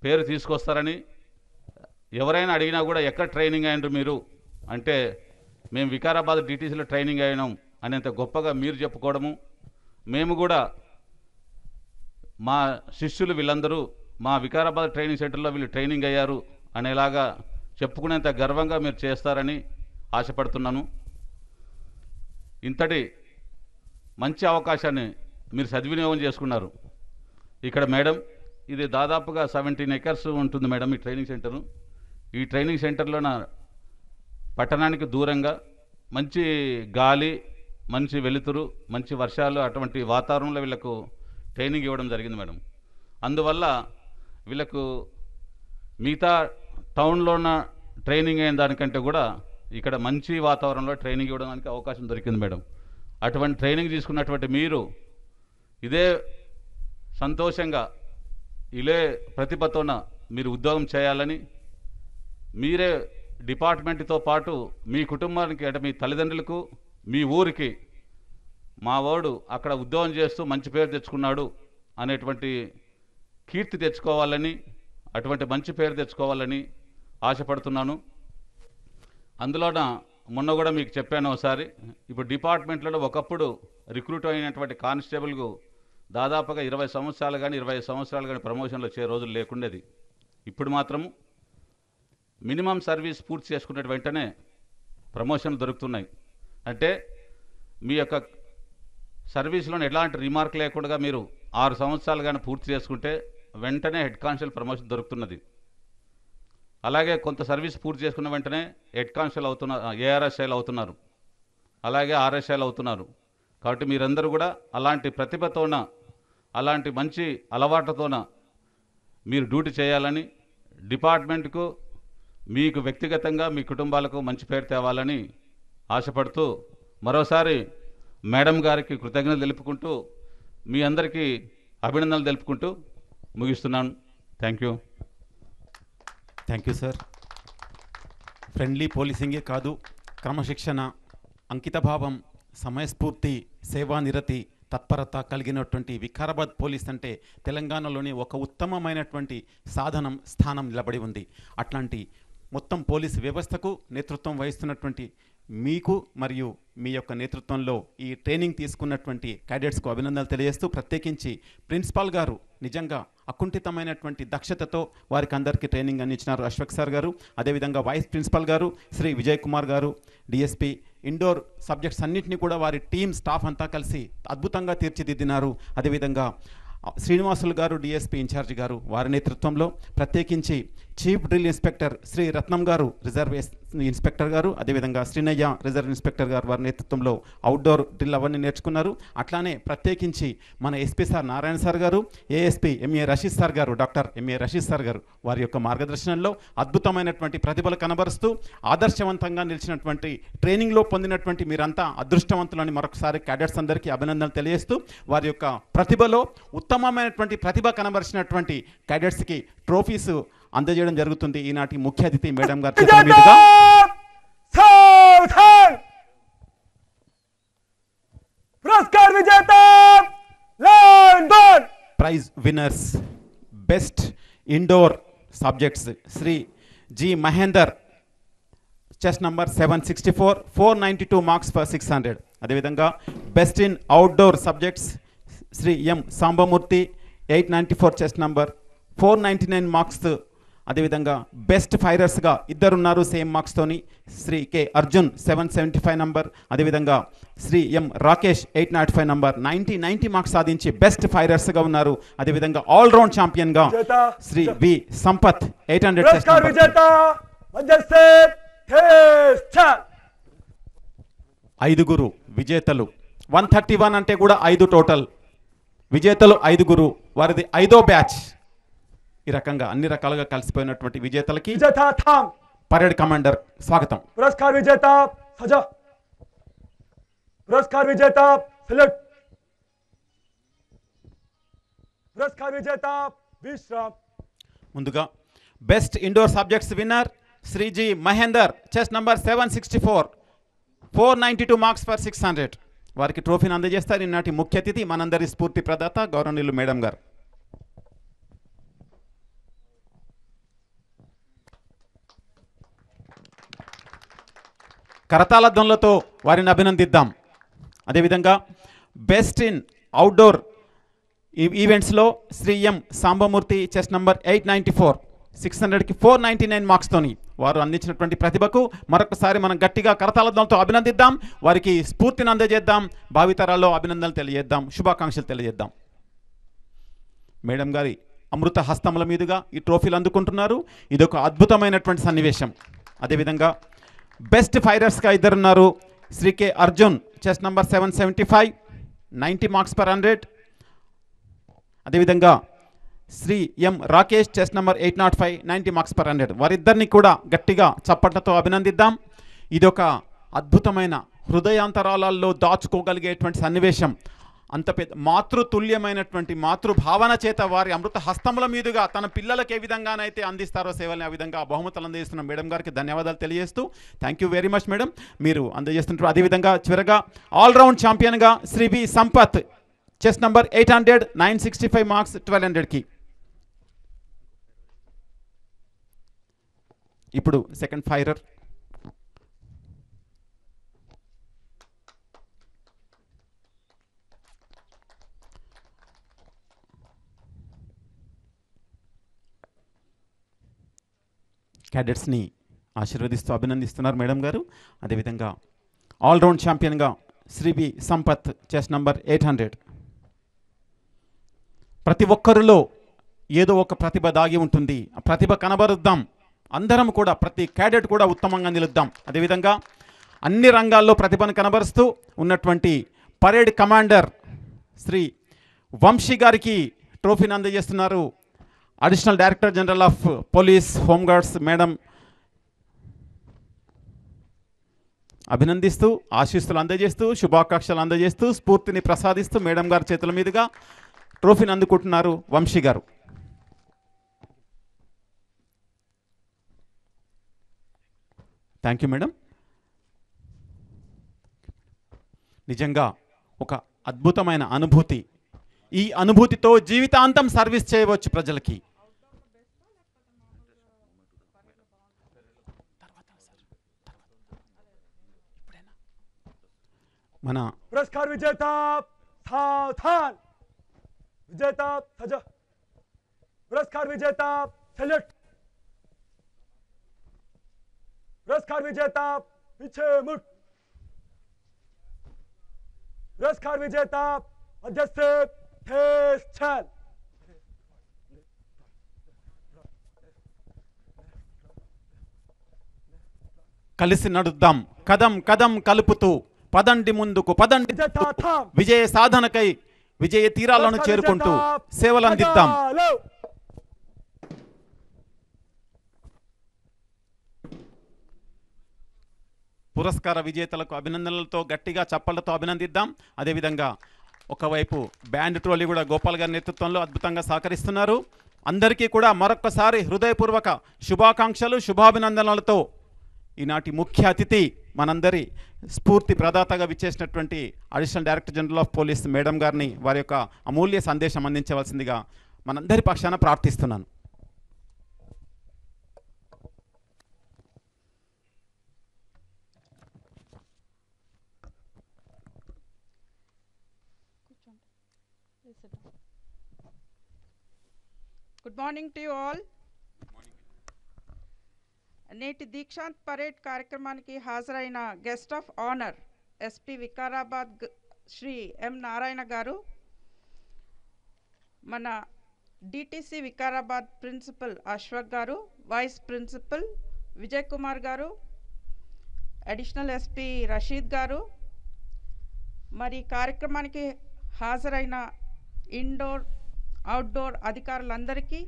పేరు తీసుకొస్తారని ఎవరైనా అడిగినా కూడా ఎక్కడ ట్రైనింగ్ అయినారు మీరు అంటే మేము వికారాబాద్ డిటీసీలో ట్రైనింగ్ అయినాం అనేంత గొప్పగా మీరు చెప్పుకోవడము, మేము కూడా మా శిష్యులు వీళ్ళందరూ మా వికారాబాద్ ట్రైనింగ్ సెంటర్లో వీళ్ళు ట్రైనింగ్ అయ్యారు అనేలాగా చెప్పుకునేంత గర్వంగా మీరు చేస్తారని ఆశపడుతున్నాను. ఇంతటి మంచి అవకాశాన్ని మీరు సద్వినియోగం చేసుకున్నారు. ఇక్కడ మేడం ఇది దాదాపుగా 17 ఎకర్స్ ఉంటుంది మేడం ఈ ట్రైనింగ్ సెంటరు. ఈ ట్రైనింగ్ సెంటర్లోన పట్టణానికి దూరంగా మంచి గాలి, మంచి వెలుతురు, మంచి వర్షాలు అటువంటి వాతావరణంలో వీళ్ళకు ట్రైనింగ్ ఇవ్వడం జరిగింది మేడం. అందువల్ల వీళ్ళకు మిగతా టౌన్లో ఉన్న ట్రైనింగ్ అయిన దానికంటే కూడా ఇక్కడ మంచి వాతావరణంలో ట్రైనింగ్ ఇవ్వడానికి అవకాశం దొరికింది మేడం. అటువంటి ట్రైనింగ్ తీసుకున్నటువంటి మీరు ఇదే సంతోషంగా ఇదే ప్రతిభతోన మీరు ఉద్యోగం చేయాలని, మీరే డిపార్ట్మెంట్తో పాటు మీ కుటుంబానికి అంటే మీ తల్లిదండ్రులకు మీ ఊరికి మా వాడు అక్కడ ఉద్యోగం చేస్తూ మంచి పేరు తెచ్చుకున్నాడు అనేటువంటి కీర్తి తెచ్చుకోవాలని, అటువంటి మంచి పేరు తెచ్చుకోవాలని ఆశపడుతున్నాను. అందులోన మొన్న కూడా మీకు చెప్పాను ఒకసారి, ఇప్పుడు డిపార్ట్మెంట్లలో ఒకప్పుడు రిక్రూట్ అయినటువంటి కానిస్టేబుల్కు దాదాపుగా 20 సంవత్సరాలు కానీ 25 సంవత్సరాలు కానీ ప్రమోషన్లు వచ్చే రోజులు లేకుండేది. ఇప్పుడు మాత్రము మినిమం సర్వీస్ పూర్తి చేసుకునే వెంటనే ప్రమోషన్లు దొరుకుతున్నాయి. అంటే మీ యొక్క సర్వీస్లో ఎలాంటి రిమార్క్ లేకుండా మీరు 6 సంవత్సరాలు కానీ పూర్తి చేసుకుంటే వెంటనే హెడ్ కానిస్టేబుల్ ప్రమోషన్ దొరుకుతున్నది. అలాగే కొంత సర్వీస్ పూర్తి చేసుకున్న వెంటనే హెడ్ కానిస్టేబుల్ అవుతున్నారు, ఏఆర్ఎస్ఐలు అవుతున్నారు, అలాగే ఆర్ఎస్ఐలు అవుతున్నారు. కాబట్టి మీరందరూ కూడా అలాంటి ప్రతిభతోన అలాంటి మంచి అలవాట్లతోన మీరు డ్యూటీ చేయాలని, డిపార్ట్మెంట్కు మీకు వ్యక్తిగతంగా మీ కుటుంబాలకు మంచి పేరు తేవాలని ఆశపడుతూ మరోసారి మేడం గారికి కృతజ్ఞతలు తెలుపుకుంటూ మీ అందరికీ అభినందనలు తెలుపుకుంటూ ముగిస్తున్నాను. Thank you. Thank you sir. Friendly పోలీసింగే కాదు, క్రమశిక్షణ, అంకితభావం, సమయస్ఫూర్తి, సేవానిరతి, తత్పరత కలిగినటువంటి వికారాబాద్ పోలీస్ అంటే తెలంగాణలోని ఒక ఉత్తమమైనటువంటి సాధనం స్థానం నిలబడి ఉంది. అట్లాంటి మొత్తం పోలీస్ వ్యవస్థకు నేతృత్వం వహిస్తున్నటువంటి మీకు మరియు మీ యొక్క నేతృత్వంలో ఈ ట్రైనింగ్ తీసుకున్నటువంటి క్యాడెట్స్కు అభినందనలు తెలియజేస్తూ, ప్రత్యేకించి ప్రిన్సిపాల్ గారు నిజంగా అకుంఠితమైనటువంటి దక్షతతో వారికి అందరికీ ట్రైనింగ్ అందించినారు అశ్వక్ సార్ గారు. అదేవిధంగా వైస్ ప్రిన్సిపాల్ గారు శ్రీ విజయ్ కుమార్ గారు, డిఎస్పీ, ఇండోర్ సబ్జెక్ట్స్ అన్నింటినీ కూడా వారి టీం స్టాఫ్ అంతా కలిసి అద్భుతంగా తీర్చిదిద్దినారు. అదేవిధంగా శ్రీనివాసులు గారు డిఎస్పీ ఇన్ఛార్జ్ గారు వారి నేతృత్వంలో, ప్రత్యేకించి చీఫ్ డ్రిల్ ఇన్స్పెక్టర్ శ్రీ రత్నం గారు రిజర్వ్ ఇన్స్పెక్టర్ గారు, అదేవిధంగా శ్రీనయ్య రిజర్వ్ ఇన్స్పెక్టర్ గారు వారి నేతృత్వంలో అవుట్డోర్ డ్రిల్ అవన్నీ నేర్చుకున్నారు. అట్లానే ప్రత్యేకించి మన ఎస్పీ సార్ నారాయణ సార్ గారు, ఏఎస్పీ ఎంఏ రషీద్ సార్ గారు, డాక్టర్ ఎంఏ రషీద్ సార్ గారు వారి యొక్క మార్గదర్శనంలో అద్భుతమైనటువంటి ప్రతిభలు కనబరుస్తూ ఆదర్శవంతంగా నిలిచినటువంటి ట్రైనింగ్లో పొందినటువంటి మీరంతా అదృష్టవంతులని మరొకసారి క్యాడెట్స్ అందరికీ అభినందనలు తెలియజేస్తూ, వారి యొక్క ప్రతిభలో ఉత్తమమైనటువంటి ప్రతిభ కనబరిచినటువంటి క్యాడెట్స్కి ట్రోఫీస్ అందజేయడం జరుగుతుంది. ఈనాటి ముఖ్య అతిథి మేడం గారి చేతుల మీదుగా పురస్కార్ విజేత London prize winners best indoor subjects Shri G Mahender, chest number 764, 492 marks for 600. అదేవిధంగా best in outdoor subjects Shri M Sambamurthy, 894 chest number, 499 marks. అదేవిధంగా బెస్ట్ ఫైరర్స్గా ఇద్దరున్నారు సేమ్ మార్క్స్తోని, శ్రీ కె అర్జున్ 775 నంబర్, అదేవిధంగా Shri M Rakesh 805 number, 90 marks సాధించి బెస్ట్ ఫైరర్స్గా ఉన్నారు. అదేవిధంగా ఆల్రౌండ్ ఛాంపియన్గా Shri V Sampath 800 chest number. ఐదుగురు విజేతలు, 131 అంటే కూడా 5 టోటల్ విజేతలు, 5గురు, వారిది 5వ బ్యాచ్. ఈ రకంగా అన్ని రకాలుగా కలిసిపోయినటువంటి విజేతలకి పరేడ్ కమాండర్ స్వాగతం. పురస్కార్ విజేత సజా, పురస్కార్ విజేత సెలెక్ట్, పురస్కార్ విజేత విశ్రామ్. ముందుగా best indoor subjects winner Sriji Mahender, chest number 764, 492 marks for 600. వారికి ట్రోఫీని అందజేస్తారు ఈనాటి ముఖ్య అతిథి మనందరి స్ఫూర్తి ప్రదాత గౌరవనీయులు మేడం గారు. కరతాళ ధ్వనులతో వారిని అభినందిద్దాం. అదేవిధంగా బెస్ట్ ఇన్ అవుట్డోర్ ఈవెంట్స్లో Shri M Sambamurthy, chest number 894, 600కి 499 మార్క్స్తోని వారు అందించినటువంటి ప్రతిభకు మరొకసారి మనం గట్టిగా కరతాళ ధ్వనులతో అభినందిద్దాం. వారికి స్ఫూర్తిని అందజేద్దాం, భావితరాల్లో అభినందనలు తెలియజేద్దాం, శుభాకాంక్షలు తెలియజేద్దాం. మేడం గారి అమృత హస్తముల మీదుగా ఈ ట్రోఫీలు అందుకుంటున్నారు. ఇదొక అద్భుతమైనటువంటి సన్నివేశం. అదేవిధంగా బెస్ట్ ఫైరర్స్గా ఇద్దరున్నారు. Shri K Arjun, chest number 775, 90 marks per 100. అదేవిధంగా Shri M Rakesh, chest number 805, 90 marks per 100. వారిద్దరిని కూడా గట్టిగా చప్పట్లతో అభినందిద్దాం. ఇదొక అద్భుతమైన హృదయాంతరాలలో దాచుకోగలిగేటువంటి సన్నివేశం. అంత పెద్ద మాతృతుల్యమైనటువంటి మాతృభావన చేత వారి అమృత హస్తముల మీదుగా తన పిల్లలకు ఏ విధంగానైతే అందిస్తారో సేవల్ని ఆ విధంగా బహుమతులు అందజేస్తున్న మేడం గారికి ధన్యవాదాలు తెలియజేస్తూ thank you very much madam, మీరు అందజేస్తుంటారు. అదేవిధంగా చివరగా ఆల్రౌండ్ ఛాంపియన్గా Shri V Sampath, chess number 800, 965 marks 1200కి. ఇప్పుడు సెకండ్ ఫైరర్ క్యాడెట్స్ని ఆశీర్వదిస్తూ అభినందిస్తున్నారు మేడం గారు. అదేవిధంగా ఆల్రౌండ్ ఛాంపియన్గా Shri V Sampath, chess number 800. ప్రతి ఒక్కరిలో ఏదో ఒక ప్రతిభ దాగి ఉంటుంది. ఆ ప్రతిభ కనబరుద్దాం. అందరం కూడా, ప్రతి క్యాడెట్ కూడా ఉత్తమంగా నిలుద్దాం. అదేవిధంగా అన్ని రంగాల్లో ప్రతిభను కనబరుస్తూ ఉన్నటువంటి పరేడ్ కమాండర్ శ్రీ వంశీ గారికి ట్రోఫీని అందజేస్తున్నారు additional director general of police home guards madam. అభినందిస్తూ, ఆశీస్సులు అందజేస్తూ, శుభాకాంక్షలు అందజేస్తూ, స్ఫూర్తిని ప్రసాదిస్తూ మేడం గారి చేతుల మీదుగా ట్రోఫీని అందుకుంటున్నారు వంశీ గారు. Thank you madam. నిజంగా ఒక అద్భుతమైన అనుభూతి. ఈ అనుభూతితో జీవితాంతం సర్వీస్ చేయవచ్చు ప్రజలకి. మన पुरस्कार विजेता सावधान, विजेता सजा, पुरस्कार विजेता सैल्यूट, पुरस्कार विजेता पीछे मुड़, पुरस्कार विजेता मध्य से ठेस छल, కలిసి నడుద్దాం, కదం కదం కలుపుతూ పదండి ముందుకు, పదండి విజయ సాధనకై విజయ తీరాలను చేరుకుంటూ సేవలు అందిద్దాం. పురస్కార విజేతలకు అభినందనలతో గట్టిగా చప్పళ్లతో అభినందిద్దాం. అదేవిధంగా ఒకవైపు బ్యాండ్ ట్రోలీ కూడా గోపాల్ గారి నేతృత్వంలో అద్భుతంగా సహకరిస్తున్నారు. అందరికీ కూడా మరొక్కసారి హృదయపూర్వక శుభాకాంక్షలు, శుభాభినందనలతో ఈనాటి ముఖ్య అతిథి మనందరి స్ఫూర్తి ప్రదాతగా విచ్చేసినటువంటి additional director general of police madam గారిని వారి యొక్క అమూల్య సందేశం అందించవలసిందిగా మనందరి పక్షాన ప్రార్థిస్తున్నాను. Good morning to you all. నేటి దీక్షాంత్ పరేడ్ కార్యక్రమానికి హాజరైన guest of honour SP Vikarabad Shri M Narayana garu, మన డిటిసి వికారాబాద్ ప్రిన్సిపల్ అశ్వక్ గారు, వైస్ ప్రిన్సిపల్ విజయ్ కుమార్ గారు, అడిషనల్ ఎస్పీ రషీద్ గారు, మరి కార్యక్రమానికి హాజరైన ఇండోర్ అవుట్డోర్ అధికారులందరికీ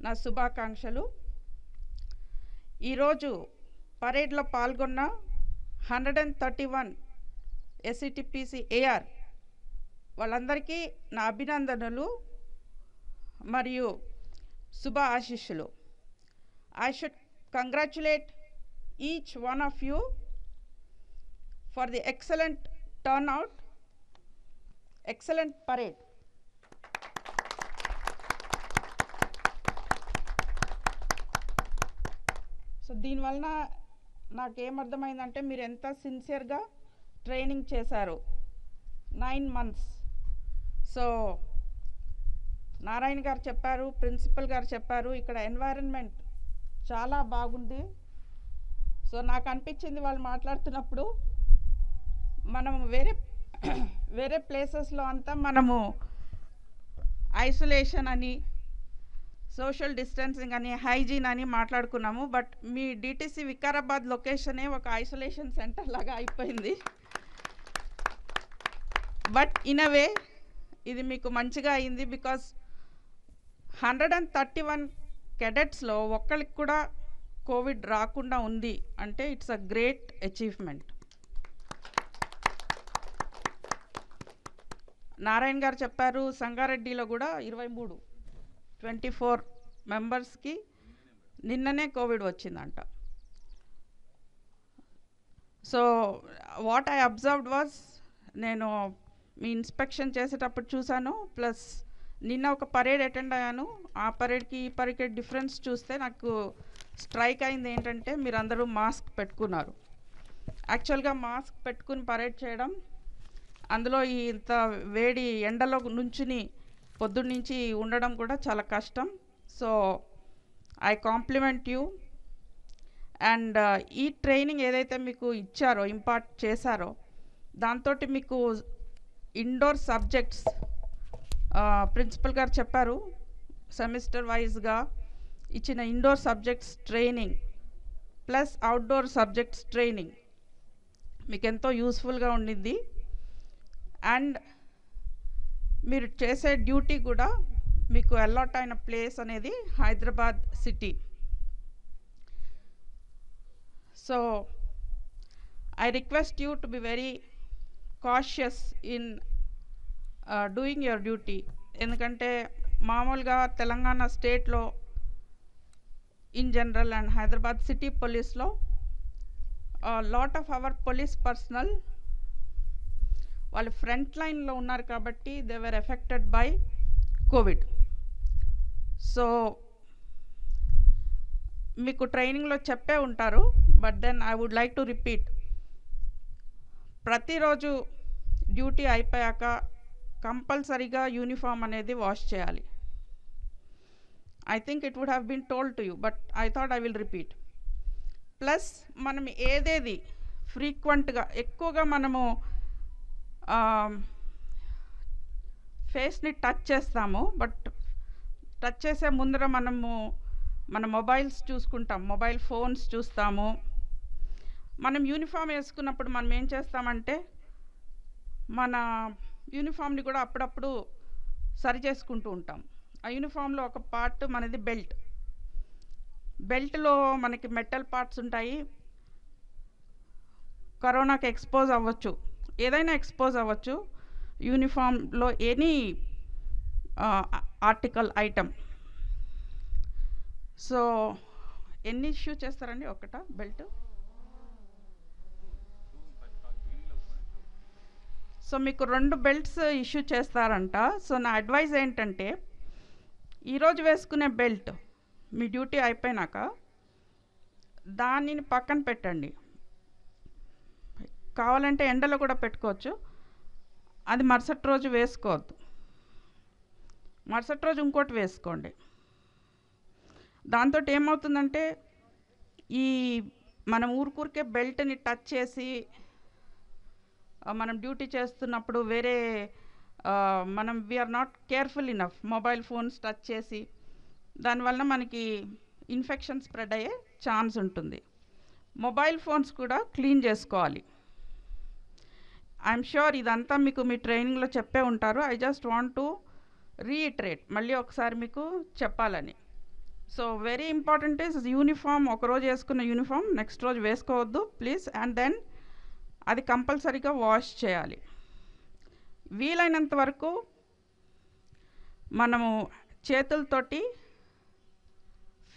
నా శుభాకాంక్షలు. ఈరోజు పరేడ్లో పాల్గొన్న 131 ఎస్సిటిపిసి ఏఆర్ వాళ్ళందరికీ నా అభినందనలు. మరియు శుభ ఆశీస్సులు. I should congratulate each one of you for the excellent turnout, excellent parade. So దీనివలన నాకేమర్థమైందంటే మీరు ఎంత సిన్సియర్గా ట్రైనింగ్ చేశారు. 9 months. సో నారాయణ గారు చెప్పారు, ప్రిన్సిపల్ గారు చెప్పారు, ఇక్కడ ఎన్వైరన్మెంట్ చాలా బాగుంది. సో నాకు అనిపించింది వాళ్ళు మాట్లాడుతున్నప్పుడు మనం వేరే ప్లేసెస్లో అంతా మనము ఐసోలేషన్ అని, సోషల్ డిస్టెన్సింగ్ అని, హైజీన్ అని మాట్లాడుకున్నాము. బట్ మీ డిటిసి వికారాబాద్ లొకేషనే ఒక ఐసోలేషన్ సెంటర్ లాగా అయిపోయింది. బట్ ఇన్ అ వే ఇది మీకు మంచిగా అయింది. బికాస్ 131 కెడెట్స్లో ఒక్కరికి కూడా కోవిడ్ రాకుండా ఉంది అంటే it's a great achievement. Narayana గారు చెప్పారు సంగారెడ్డిలో కూడా 24 మెంబర్స్కి నిన్ననే కోవిడ్ వచ్చిందంట. So what I observed was, నేను మీ ఇన్స్పెక్షన్ చేసేటప్పుడు చూశాను, ప్లస్ నిన్న ఒక పరేడ్ అటెండ్ అయ్యాను. ఆ పరేడ్కి ఈ పరేడ్కి డిఫరెన్స్ చూస్తే నాకు స్ట్రైక్ అయింది ఏంటంటే మీరు అందరూ మాస్క్ పెట్టుకున్నారు. యాక్చువల్గా మాస్క్ పెట్టుకుని పరేడ్ చేయడం, అందులో ఈ ఇంత వేడి ఎండలో నుంచుని పొద్దున్నుంచి ఉండడం కూడా చాలా కష్టం. So I complement you. And ఈ ట్రైనింగ్ ఏదైతే మీకు ఇచ్చారో, ఇంపార్ట్ చేశారో, దాంతో మీకు ఇండోర్ సబ్జెక్ట్స్ ప్రిన్సిపల్ గారు చెప్పారు, సెమిస్టర్ వైజ్గా ఇచ్చిన indoor subjects training plus outdoor subjects training మీకు ఎంతో యూస్ఫుల్గా ఉండింది. అండ్ మీరు చేసే డ్యూటీ కూడా మీకు అలాట్ అయిన ప్లేస్ అనేది Hyderabad city. So I request you to be very cautious in doing your duty. ఎందుకంటే మామూలుగా తెలంగాణ స్టేట్లో in general and Hyderabad city పోలీస్లో lot of our police personnel వాళ్ళు ఫ్రంట్ లైన్లో ఉన్నారు కాబట్టి they were affected by covid. So మీకు ట్రైనింగ్లో చెప్పే ఉంటారు, but then I would like to repeat, ప్రతిరోజు డ్యూటీ అయిపోయాక కంపల్సరీగా యూనిఫామ్ అనేది వాష్ చేయాలి. I think it would have been told to you, but I thought I will repeat. Plus మనం ఏదేది ఫ్రీక్వెంట్గా ఎక్కువగా మనము ఫేస్ని టచ్ చేస్తాము, బట్ టచ్ చేసే ముందర మనము మన మొబైల్స్ చూసుకుంటాం, మొబైల్ ఫోన్స్ చూస్తాము. మనం యూనిఫామ్ వేసుకున్నప్పుడు మనం ఏం చేస్తామంటే మన యూనిఫామ్ని కూడా అప్పుడప్పుడు సరి చేసుకుంటూ ఉంటాం. ఆ యూనిఫామ్లో ఒక పార్ట్ మనది బెల్ట్. బెల్ట్లో మనకి మెటల్ పార్ట్స్ ఉంటాయి. కరోనాకి ఎక్స్పోజ్ అవ్వచ్చు, ఏదైనా ఎక్స్పోజ్ అవ్వచ్చు యూనిఫామ్లో ఎనీ ఆర్టికల్ ఐటమ్. సో ఎన్ని ఇష్యూ చేస్తారండి? ఒకటా బెల్ట్? సో మీకు 2 బెల్ట్స్ ఇష్యూ చేస్తారంట. సో నా అడ్వైజ్ ఏంటంటే ఈరోజు వేసుకునే బెల్ట్ మీ డ్యూటీ అయిపోయినాక దానిని పక్కన పెట్టండి. కావాలంటే ఎండలో కూడా పెట్టుకోవచ్చు, అది మరుసటి రోజు వేసుకోవద్దు. మరుసటి రోజు ఇంకోటి వేసుకోండి. దాంతో ఏమవుతుందంటే ఈ మనం ఊరికే బెల్ట్ని టచ్ చేసి మనం డ్యూటీ చేస్తున్నప్పుడు వేరే మనం we are not careful enough, mobile phones touch చేసి దానివల్ల మనకి ఇన్ఫెక్షన్ స్ప్రెడ్ అయ్యే ఛాన్స్ ఉంటుంది. మొబైల్ ఫోన్స్ కూడా క్లీన్ చేసుకోవాలి. ఐఎమ్ ష్యూర్ ఇదంతా మీకు మీ ట్రైనింగ్లో చెప్పే ఉంటారు. I just want to reiterate, మళ్ళీ ఒకసారి మీకు చెప్పాలని. So very important is uniform. ఒకరోజు వేసుకున్న యూనిఫామ్ నెక్స్ట్ రోజు వేసుకోవద్దు ప్లీజ్. అండ్ దెన్ అది కంపల్సరీగా వాష్ చేయాలి. వీలైనంత వరకు మనము చేతులతోటి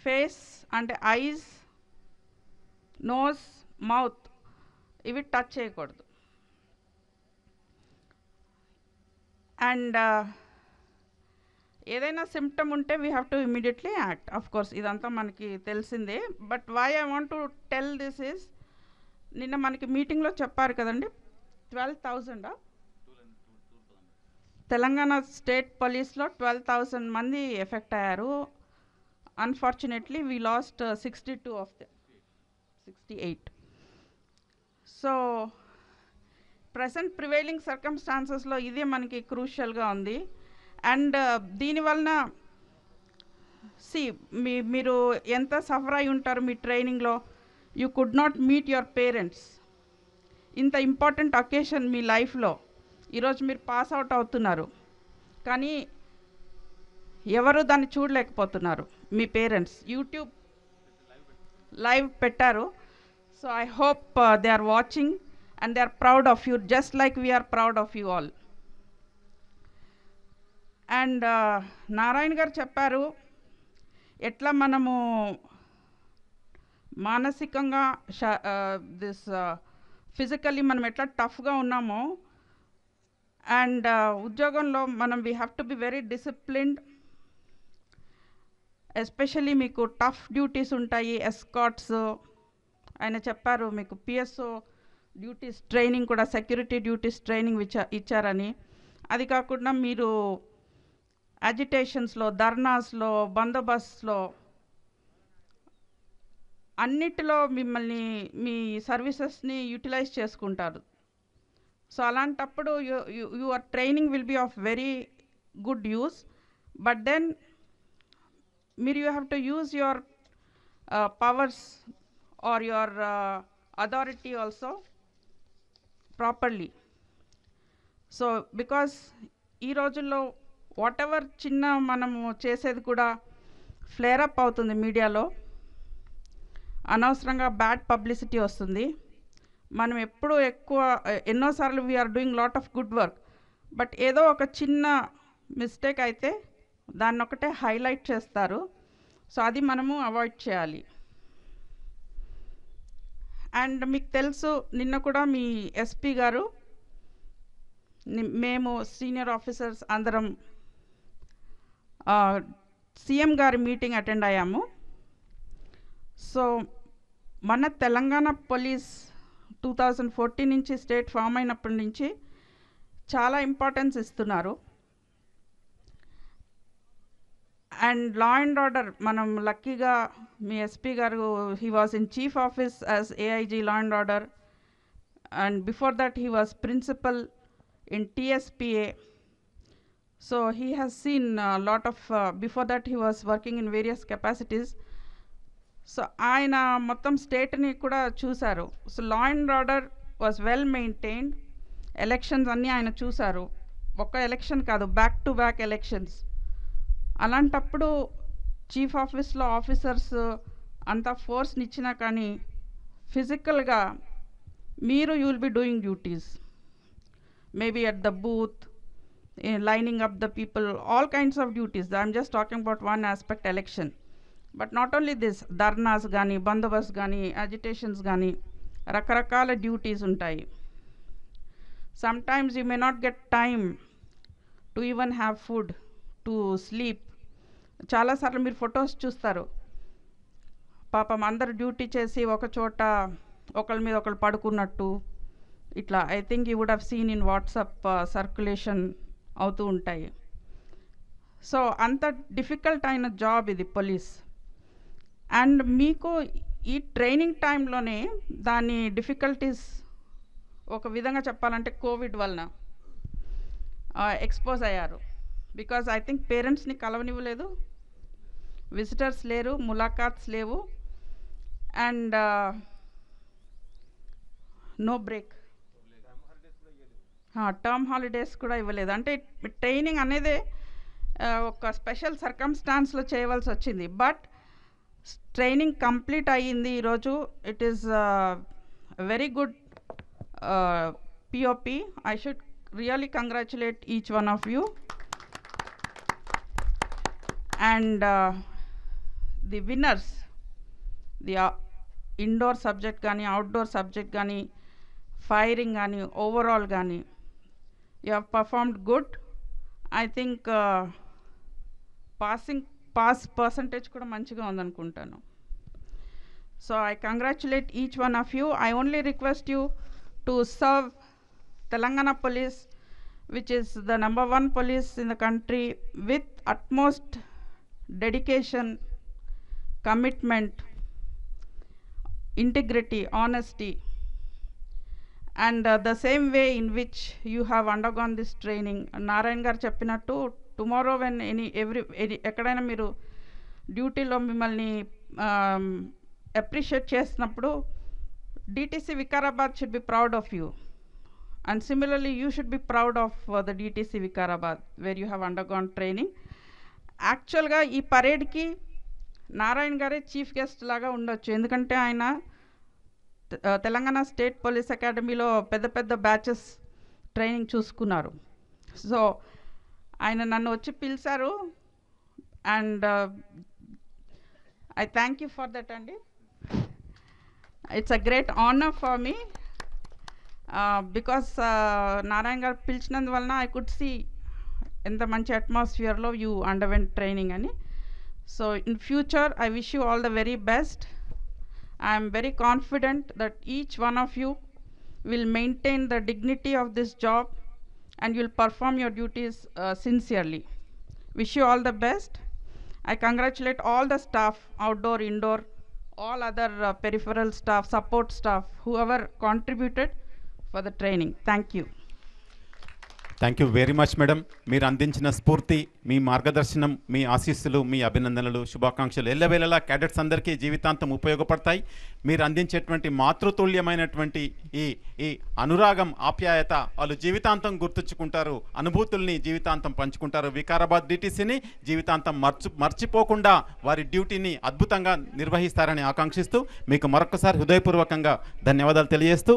ఫేస్ అంటే ఐస్, నోస్, మౌత్ ఇవి టచ్ చేయకూడదు. అండ్ ఏదైనా సిమ్టమ్ ఉంటే we have to immediately act. Of course ఇదంతా మనకి తెలిసిందే. But why I want to tell this is, నిన్న మనకి మీటింగ్లో చెప్పారు కదండి 12,000 తెలంగాణ స్టేట్ పోలీస్లో 12,000 మంది ఎఫెక్ట్ అయ్యారు. Unfortunately we lost 62 of them, 68. So present prevailing సర్కమ్స్టాన్సెస్లో ఇదే మనకి క్రూషియల్గా ఉంది. అండ్ దీనివలన మీరు ఎంత సఫర్ అయి ఉంటారు మీ ట్రైనింగ్లో. You could not meet your parents. ఇంత ఇంపార్టెంట్ అకేషన్ మీ లైఫ్లో ఈరోజు మీరు పాస్ అవుట్ అవుతున్నారు, కానీ ఎవరు దాన్ని చూడలేకపోతున్నారు. మీ పేరెంట్స్ యూట్యూబ్ లైవ్ పెట్టారు. So I hope they are watching and they are proud of you, just like we are proud of you all. And Narayana గారు చెప్పారు ఎట్లా మనము మానసికంగా దిస్ ఫిజికల్లీ మనం ఎట్లా టఫ్గా ఉన్నామో. అండ్ ఉద్యోగంలో మనం we have to be very disciplined. Especially మీకు టఫ్ డ్యూటీస్ ఉంటాయి, ఎస్కాట్స్. ఆయన చెప్పారు మీకు పిఎస్ఓ డ్యూటీస్ ట్రైనింగ్ కూడా, సెక్యూరిటీ డ్యూటీస్ ట్రైనింగ్ ఇచ్చారని. అది కాకుండా మీరు అజిటేషన్స్లో, ధర్నాస్లో, బందోబస్తులో అన్నిటిలో మిమ్మల్ని మీ సర్వీసెస్ని యూటిలైజ్ చేసుకుంటారు. సో అలాంటప్పుడు your training will be of very good use. But then మీరు you have to use your powers or your authority also properly. So because ఈ రోజుల్లో వాట్ ఎవర్ చిన్న మనము చేసేది కూడా ఫ్లేరప్ అవుతుంది మీడియాలో, అనవసరంగా బ్యాడ్ పబ్లిసిటీ వస్తుంది. మనం ఎప్పుడూ ఎన్నోసార్లు we are doing lot of good work, but ఏదో ఒక చిన్న మిస్టేక్ అయితే దాన్ని ఒకటే హైలైట్ చేస్తారు. సో అది మనము అవాయిడ్ చేయాలి. అండ్ మీకు తెలుసు నిన్న కూడా మీ ఎస్పీ గారు, మేము సీనియర్ ఆఫీసర్స్ అందరం సీఎం గారి మీటింగ్ అటెండ్ అయ్యాము. సో మన తెలంగాణ పోలీస్ 2014 నుంచి స్టేట్ ఫామ్ అయినప్పటి నుంచి చాలా ఇంపార్టెన్స్ ఇస్తున్నారు. అండ్ లా అండ్ ఆర్డర్ మనం లక్కీగా మీ ఎస్పీ గారు, he was in chief office as AIG law and order, and before that he was principal in TSPA. So he has seen a lot of, before that he was working in various capacities. So ఆయన మొత్తం స్టేట్ని కూడా చూశారు. So law and order was well maintained. Elections అన్నీ ఆయన చూశారు, ఒక్క election కాదు, back to back elections. అలాంటప్పుడు చీఫ్ ఆఫీస్లో ఆఫీసర్స్ అంత ఫోర్స్ని ఇచ్చినా కానీ ఫిజికల్గా మీరు you will be doing duties, maybe at the booth, lining up the people, all kinds of duties. I'm just talking about one aspect, election. But not only this, dharnas gani, bandobast gani, agitations gani, rakarakala duties untayi. Sometimes you may not get time to even have food, to sleep. చాలా సార్లు మీరు photos చూస్తారు, పాపం అందరు duty చేసి ఒక చోట ఒకళ్ళ మీద ఒకళ్ళు పడుకున్నట్టు ఇట్లా. I think you would have seen in WhatsApp circulation అవుతూ ఉంటాయి. సో అంత డిఫికల్ట్ అయిన జాబ్ ఇది పోలీస్. అండ్ మీకు ఈ ట్రైనింగ్ టైంలోనే దాని డిఫికల్టీస్ ఒక విధంగా చెప్పాలంటే కోవిడ్ వలన ఎక్స్పోజ్ అయ్యారు. బికాజ్ ఐ థింక్ పేరెంట్స్ని కలవనివ్వలేదు, విజిటర్స్ లేరు, ములాఖాత్స్ లేవు, and no break, term holidays కూడా ఇవ్వలేదు. అంటే ట్రైనింగ్ అనేది ఒక స్పెషల్ సర్కమ్స్టాన్స్లో చేయవలసి వచ్చింది. బట్ ట్రైనింగ్ కంప్లీట్ అయ్యింది ఈరోజు. It is very good POP. I should really congratulate each one of you. And the winners, the indoor subject కానీ outdoor subject కానీ firing కానీ overall కానీ you have performed good. I think pass percentage కూడా మంచిగా ఉందనుకుంటాను. So I congratulate each one of you. I only request you to serve Telangana Police, which is the number 1 police in the country, with utmost dedication, commitment, integrity, honesty, and the same way in which you have undergone this training. Narayan garu cheppinattu, tomorrow when ఎక్కడైనా మీరు డ్యూటీలో మిమ్మల్ని appreciate చేసినప్పుడు DTC Vikarabad should be proud of you, and similarly you should be proud of the DTC Vikarabad where you have undergone training. యాక్చువల్గా ఈ పరేడ్కి నారాయణ్ గారే chief guest లాగా ఉండొచ్చు, ఎందుకంటే ఆయన తెలంగాణ స్టేట్ పోలీస్ అకాడమీలో పెద్ద పెద్ద బ్యాచెస్ ట్రైనింగ్ చూసుకున్నారు. సో ఆయన నన్ను వచ్చి పిలిచారు, and I thank you for that అండి. It's a great honour for me because Narayana garu పిలిచినందువలన ఐ కుడ్ సీ ఎంత మంచి అట్మాస్ఫియర్లో యూ అండర్వెంట్ ట్రైనింగ్ అని. So in future I wish you all the very best. I am very confident that each one of you will maintain the dignity of this job and you will perform your duties sincerely. Wish you all the best. I congratulate all the staff, outdoor, indoor, all other peripheral staff, support staff, whoever contributed for the training. Thank you. Thank you very much madam. మీరు అందించిన స్ఫూర్తి, మీ మార్గదర్శనం, మీ ఆశీస్సులు, మీ అభినందనలు, శుభాకాంక్షలు ఎల్లవేళలా cadets అందరికీ జీవితాంతం ఉపయోగపడతాయి. మీరు అందించేటువంటి మాతృతుల్యమైనటువంటి ఈ అనురాగం, ఆప్యాయత వాళ్ళు జీవితాంతం గుర్తుంచుకుంటారు, అనుభూతుల్ని జీవితాంతం పంచుకుంటారు. వికారాబాద్ DTCని జీవితాంతం మర్చిపోకుండా వారి డ్యూటీని అద్భుతంగా నిర్వహిస్తారని ఆకాంక్షిస్తూ మీకు మరొకసారి హృదయపూర్వకంగా ధన్యవాదాలు తెలియజేస్తూ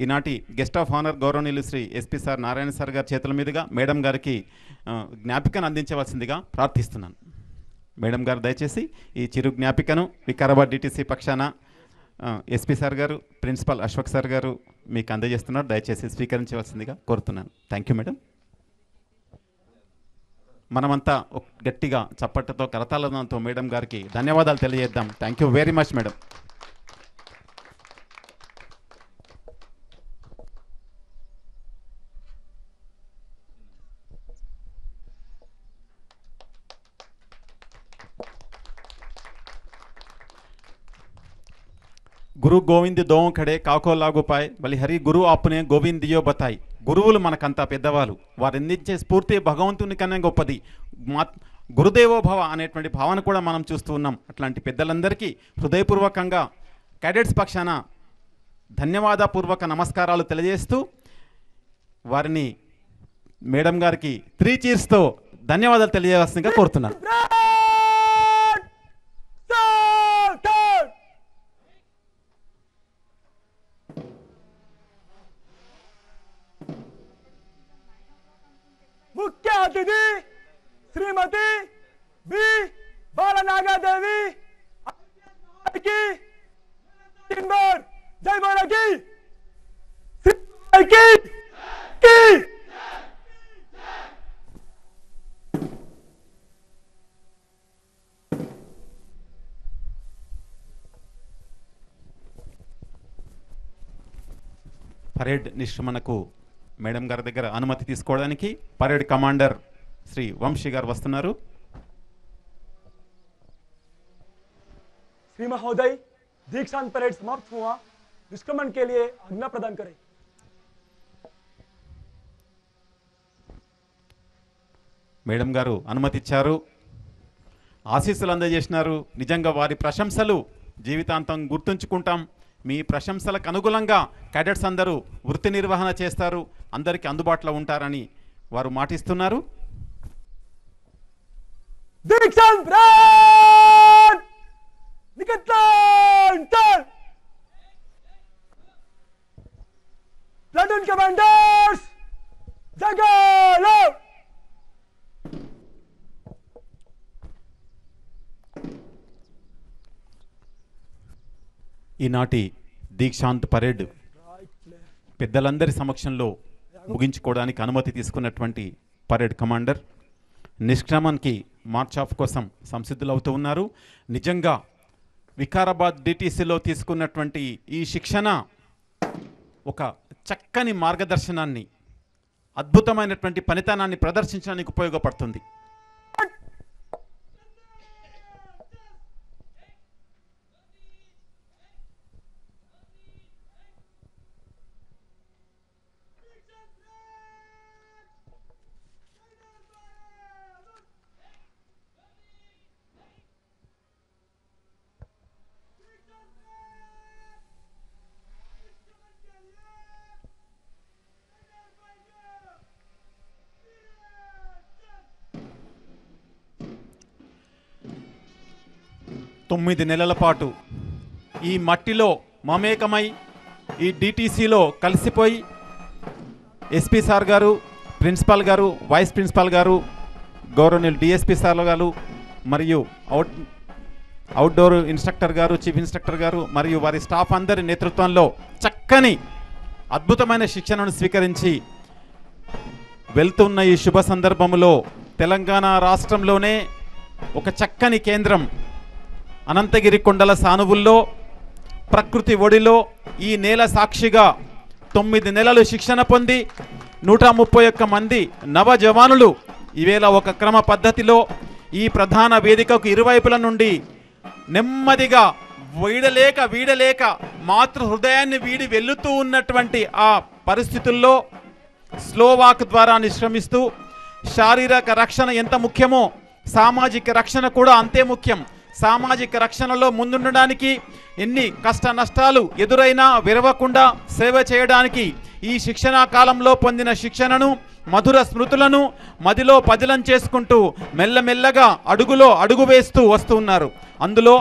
ఈనాటి గెస్ట్ ఆఫ్ ఆనర్ గౌరవనీయులు Shri SP sir Narayana sir గారి చేతుల మీదుగా మేడం గారికి జ్ఞాపికను అందించవలసిందిగా ప్రార్థిస్తున్నాను. మేడం గారు దయచేసి ఈ చిరు జ్ఞాపికను వికారాబాద్ DTC పక్షాన SP సార్ గారు, ప్రిన్సిపల్ అశ్వక్ సార్ గారు మీకు అందజేస్తున్నారు. దయచేసి స్వీకరించవలసిందిగా కోరుతున్నాను. Thank you madam. మనమంతా గట్టిగా చప్పట్లతో, కరతాళంతో మేడం గారికి ధన్యవాదాలు తెలియజేద్దాం. Thank you very much madam. గురు గోవింద్ దోవం ఖడే కాకో లాగు పాయ్ బలిహరి గురు ఆపునే గోవిందియో బతాయి. గురువులు మనకంతా పెద్దవాళ్ళు, వారు అందించే స్ఫూర్తి భగవంతుని కన్నా గొప్పది. గురుదేవోభవ అనేటువంటి భావన కూడా మనం చూస్తూ ఉన్నాం. అట్లాంటి పెద్దలందరికీ హృదయపూర్వకంగా క్యాడెట్స్ పక్షాన ధన్యవాదపూర్వక నమస్కారాలు తెలియజేస్తూ వారిని మేడం గారికి 3 చీర్స్తో ధన్యవాదాలు తెలియజేయాల్సిందిగా కోరుతున్నాను. मुख्य अतिथि श्रीमती B. बालानागा देवी की टिम्बर जय बोला की పరేడ్ నిష్క్రమణకు మేడం గారి దగ్గర అనుమతి తీసుకోవడానికి పరేడ్ కమాండర్ శ్రీ వంశీ గారు వస్తున్నారు. श्री महोदय, दीक्षांत परेड समाप्त हुआ, निष्क्रमण के लिए आज्ञा प्रदान करें. మేడం గారు అనుమతి ఇచ్చారు, ఆశీస్సులు అందజేసినారు. నిజంగా వారి ప్రశంసలు జీవితాంతం గుర్తుంచుకుంటాం. మీ ప్రశంసలకు అనుగుణంగా క్యాడెట్స్ అందరూ వృత్తి నిర్వహణ చేస్తారు, అందరికీ అందుబాటులో ఉంటారని వారు మాటిస్తున్నారు. दीक्षांत परेड निकटन प्लाटून कमांडर्स जगालो. ఈనాటి దీక్షాంత్ పరేడ్ పెద్దలందరి సమక్షంలో ముగించుకోవడానికి అనుమతి తీసుకున్నటువంటి పరేడ్ కమాండర్ నిష్క్రమణకి మార్చ్ ఆఫ్ కోసం సంసిద్ధులవుతూ ఉన్నారు. నిజంగా వికారాబాద్ డిటిసిలో తీసుకున్నటువంటి ఈ శిక్షణ ఒక చక్కని మార్గదర్శనాన్ని, అద్భుతమైనటువంటి పనితనాన్ని ప్రదర్శించడానికి ఉపయోగపడుతుంది. తొమ్మిది నెలల పాటు ఈ మట్టిలో మమేకమై ఈ డిటిసిలో కలిసిపోయి ఎస్పీ సార్ గారు, ప్రిన్సిపాల్ గారు, వైస్ ప్రిన్సిపాల్ గారు, గౌరవనీయులు డిఎస్పీ సార్ గారు మరియు అవుట్డోర్ ఇన్స్ట్రక్టర్ గారు, చీఫ్ ఇన్స్ట్రక్టర్ గారు మరియు వారి స్టాఫ్ అందరి నేతృత్వంలో చక్కని అద్భుతమైన శిక్షణను స్వీకరించి వెళ్తున్న ఈ శుభ సందర్భంలో తెలంగాణ రాష్ట్రంలోనే ఒక చక్కని కేంద్రం అనంతగిరి కొండల సానువుల్లో ప్రకృతి ఒడిలో ఈ నేల సాక్షిగా 9 నెలలు శిక్షణ పొంది 131 మంది నవ జవానులు ఈవేళ ఒక క్రమ పద్ధతిలో ఈ ప్రధాన వేదికకు ఇరువైపుల నుండి నెమ్మదిగా వీడలేక మాతృ హృదయాన్ని వీడి వెళ్తూ ఉన్నటువంటి ఆ పరిస్థితుల్లో స్లోవాక్ ద్వారా నిష్క్రమిస్తూ శారీరక రక్షణ ఎంత ముఖ్యమో సామాజిక రక్షణ కూడా అంతే ముఖ్యం. సామాజిక రక్షణలో ముందుండడానికి ఎన్ని కష్ట నష్టాలు ఎదురైనా విరవకుండా సేవ చేయడానికి ఈ శిక్షణా కాలంలో పొందిన శిక్షణను, మధుర స్మృతులను మదిలో పదిలం చేసుకుంటూ మెల్లమెల్లగా అడుగులో అడుగు వేస్తూ వస్తున్నారు. అందులో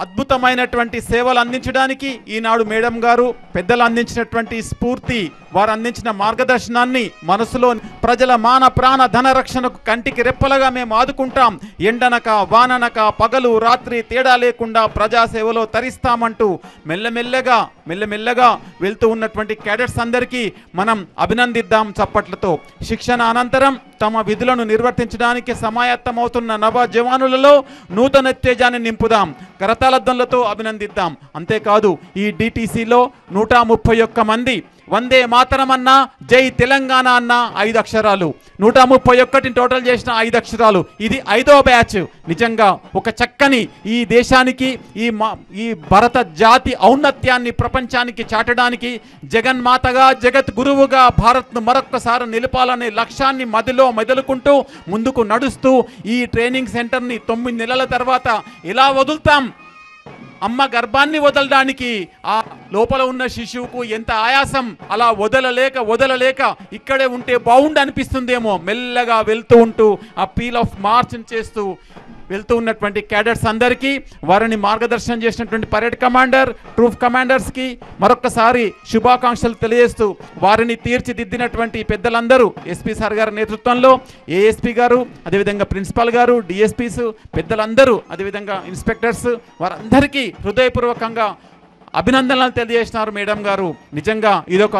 అద్భుతమైనటువంటి సేవలు అందించడానికి ఈనాడు మేడం గారు పెద్దలు అందించినటువంటి స్ఫూర్తి, వారు అందించిన మార్గదర్శనాన్ని మనసులో ప్రజల మాన ప్రాణ ధన రక్షణకు కంటికి రెప్పలుగా మేము ఆదుకుంటాం, ఎండనక వాననక పగలు రాత్రి తేడా లేకుండా ప్రజాసేవలో తరిస్తామంటూ మెల్లమెల్లగా వెళ్తూ ఉన్నటువంటి క్యాడెట్స్ అందరికీ మనం అభినందిద్దాం చప్పట్లతో. శిక్షణ అనంతరం తమ విధులను నిర్వర్తించడానికి సమాయత్తమవుతున్న నవ జవానులలో నూతనోత్తేజాన్ని నింపుదాం, కరతాళధ్వనులతో అభినందిద్దాం. అంతేకాదు ఈ డిటిసిలో 131 మంది వందే మాతరం అన్న, జై తెలంగాణ అన్న 5 అక్షరాలు, 131 టోటల్ చేసిన 5 అక్షరాలు. ఇది 5వ బ్యాచ్. నిజంగా ఒక చక్కని ఈ దేశానికి ఈ భరత జాతి ఔన్నత్యాన్ని ప్రపంచానికి చాటడానికి జగన్మాతగా జగత్ గురువుగా భారత్ను మరొక్కసారి నిలపాలనే లక్ష్యాన్ని మదిలో మెదలుకుంటూ ముందుకు నడుస్తూ ఈ ట్రైనింగ్ సెంటర్ని 9 నెలల తర్వాత ఎలా వదులుతాం, అమ్మ గర్భాన్ని వదలడానికి ఆ లోపల ఉన్న శిశువుకు ఎంత ఆయాసం, అలా వదలలేక ఇక్కడే ఉంటే బాగుండు అనిపిస్తుందేమో. మెల్లగా వెళ్తూ ఉంటూ ఆ పీల్ ఆఫ్ మార్చ్ చేస్తూ వెళ్తూ ఉన్నటువంటి క్యాడెట్స్ అందరికీ, వారిని మార్గదర్శనం చేసినటువంటి పరేడ్ కమాండర్, ట్రూప్ కమాండర్స్కి మరొక్కసారి శుభాకాంక్షలు తెలియజేస్తూ వారిని తీర్చిదిద్దినటువంటి పెద్దలందరూ ఎస్పీ సార్ గారి నేతృత్వంలో ఏఎస్పీ గారు, అదేవిధంగా ప్రిన్సిపాల్ గారు, డిఎస్పీస్ పెద్దలందరూ, అదేవిధంగా ఇన్స్పెక్టర్స్, వారందరికీ హృదయపూర్వకంగా అభినందనలు తెలియజేసినారు మేడం గారు. నిజంగా ఇదొక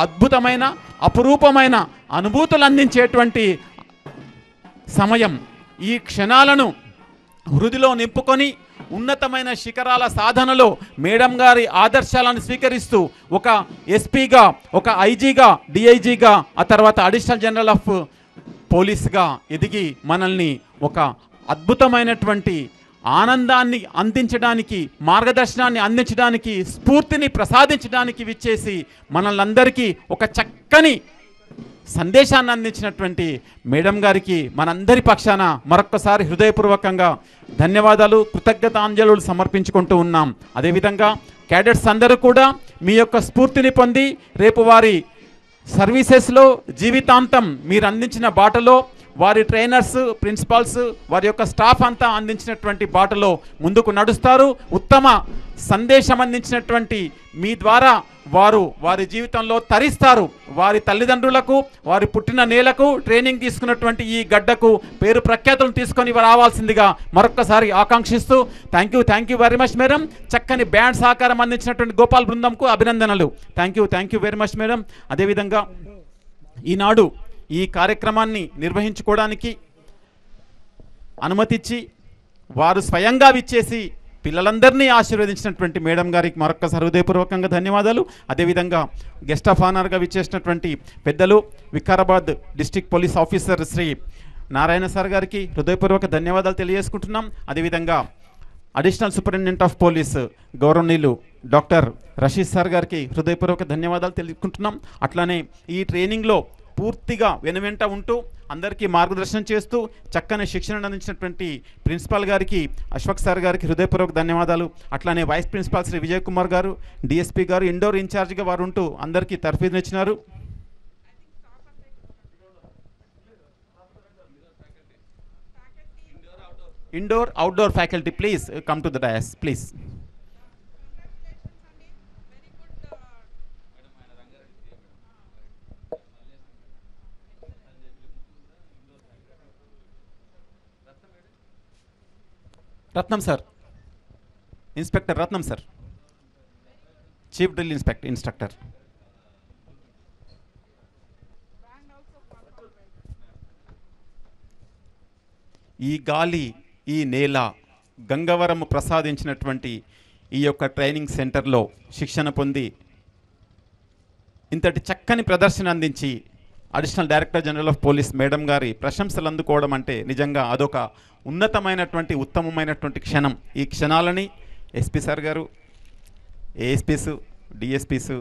అద్భుతమైన అపురూపమైన అనుభూతులు అందించేటువంటి సమయం. ఈ క్షణాలను హృదిలో నింపుకొని ఉన్నతమైన శిఖరాల సాధనలో మేడం గారి ఆదర్శాలను స్వీకరిస్తూ ఒక ఎస్పీగా, ఒక ఐజీగా, డిఐజీగా, ఆ తర్వాత అడిషనల్ జనరల్ ఆఫ్ పోలీస్గా ఎదిగి మనల్ని ఒక అద్భుతమైనటువంటి ఆనందాన్ని అందించడానికి, మార్గదర్శనాన్ని అందించడానికి, స్ఫూర్తిని ప్రసాదించడానికి విచ్చేసి మనల్నందరికీ ఒక చక్కని సందేశాన్ని అందించినటువంటి మేడం గారికి మనందరి పక్షాన మరొక్కసారి హృదయపూర్వకంగా ధన్యవాదాలు, కృతజ్ఞతాంజలులు సమర్పించుకుంటూ ఉన్నాం. అదేవిధంగా క్యాడెట్స్ అందరూ కూడా మీ యొక్క స్ఫూర్తిని పొంది రేపు వారి సర్వీసెస్లో జీవితాంతం మీరు అందించిన బాటలో వారి ట్రైనర్స్, ప్రిన్సిపాల్స్, వారి యొక్క స్టాఫ్ అంతా అందించినటువంటి బాటలో ముందుకు నడుస్తారు. ఉత్తమ సందేశం అందించినటువంటి మీ ద్వారా వారు వారి జీవితంలో తరిస్తారు. వారి తల్లిదండ్రులకు, వారి పుట్టిన నేలకు, ట్రైనింగ్ తీసుకున్నటువంటి ఈ గడ్డకు పేరు ప్రఖ్యాతులను తీసుకొని రావాల్సిందిగా మరొక్కసారి ఆకాంక్షిస్తూ thank you very much madam. చక్కని బ్యాండ్ సహకారం అందించినటువంటి గోపాల్ బృందంకు అభినందనలు. Thank you very much madam. అదేవిధంగా ఈనాడు ఈ కార్యక్రమాన్ని నిర్వహించుకోవడానికి అనుమతిచ్చి వారు స్వయంగా విచ్చేసి పిల్లలందరినీ ఆశీర్వదించినటువంటి మేడం గారికి మరొక్కసారి హృదయపూర్వకంగా ధన్యవాదాలు. అదేవిధంగా గెస్ట్ ఆఫ్ ఆనర్గా విచ్చేసినటువంటి పెద్దలు Vikarabad district police officer Shri Narayana sir గారికి హృదయపూర్వక ధన్యవాదాలు తెలియజేసుకుంటున్నాం. అదేవిధంగా అడిషనల్ సూపరింటెండెంట్ ఆఫ్ పోలీస్ గౌరవనీయులు డాక్టర్ రషీద్ సార్ గారికి హృదయపూర్వక ధన్యవాదాలు తెలుపుకుంటున్నాం. అట్లానే ఈ ట్రైనింగ్లో పూర్తిగా వెనువెంట ఉంటూ అందరికీ మార్గదర్శనం చేస్తూ చక్కని శిక్షణ అందించినటువంటి ప్రిన్సిపాల్ గారికి, అశ్వక్ సార్ గారికి హృదయపూర్వక ధన్యవాదాలు. అట్లానే వైస్ ప్రిన్సిపాల్ శ్రీ విజయ్ కుమార్ గారు, డిఎస్పీ గారు ఇండోర్ ఇన్ఛార్జ్గా వారు ఉంటూ అందరికీ తర్ఫీదునిచ్చినారు. Indoor outdoor faculty please come to the dais please. Ratnam sir, inspector Ratnam sir, chief drill instructor. ఈ గాలి, ఈ నేల గంగవరం ప్రసాదించినటువంటి ఈ యొక్క ట్రైనింగ్ సెంటర్లో శిక్షణ పొంది ఇంతటి చక్కని ప్రదర్శన అందించి additional director general of police madam గారి ప్రశంసలు అందుకోవడం అంటే నిజంగా అదొక ఉన్నతమైనటువంటి, ఉత్తమమైనటువంటి క్షణం. ఈ క్షణాలని ఎస్పీ సార్ గారు, ఏఎస్పీస్, డిఎస్పీస్,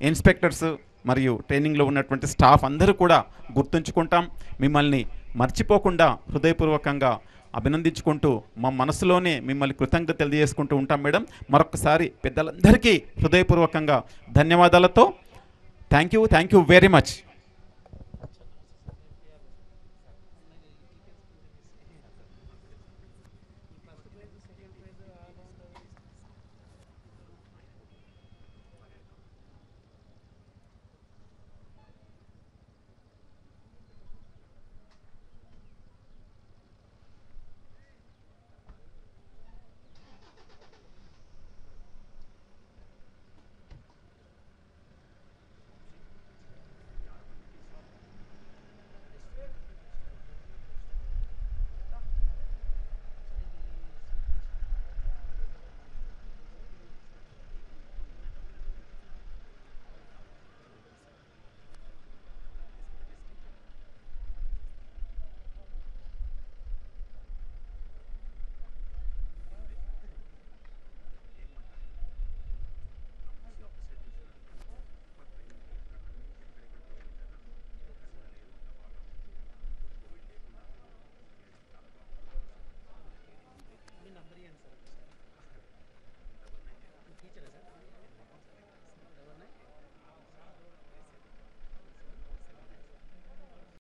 ఇన్స్పెక్టర్స్ మరియు ట్రైనింగ్లో ఉన్నటువంటి స్టాఫ్ అందరూ కూడా గుర్తుంచుకుంటాం. మిమ్మల్ని మర్చిపోకుండా హృదయపూర్వకంగా అభినందించుకుంటూ మా మనసులోనే మిమ్మల్ని కృతజ్ఞత తెలియజేసుకుంటూ ఉంటాం మేడం. మరొకసారి పెద్దలందరికీ హృదయపూర్వకంగా ధన్యవాదాలతో థ్యాంక్ యూ వెరీ మచ్.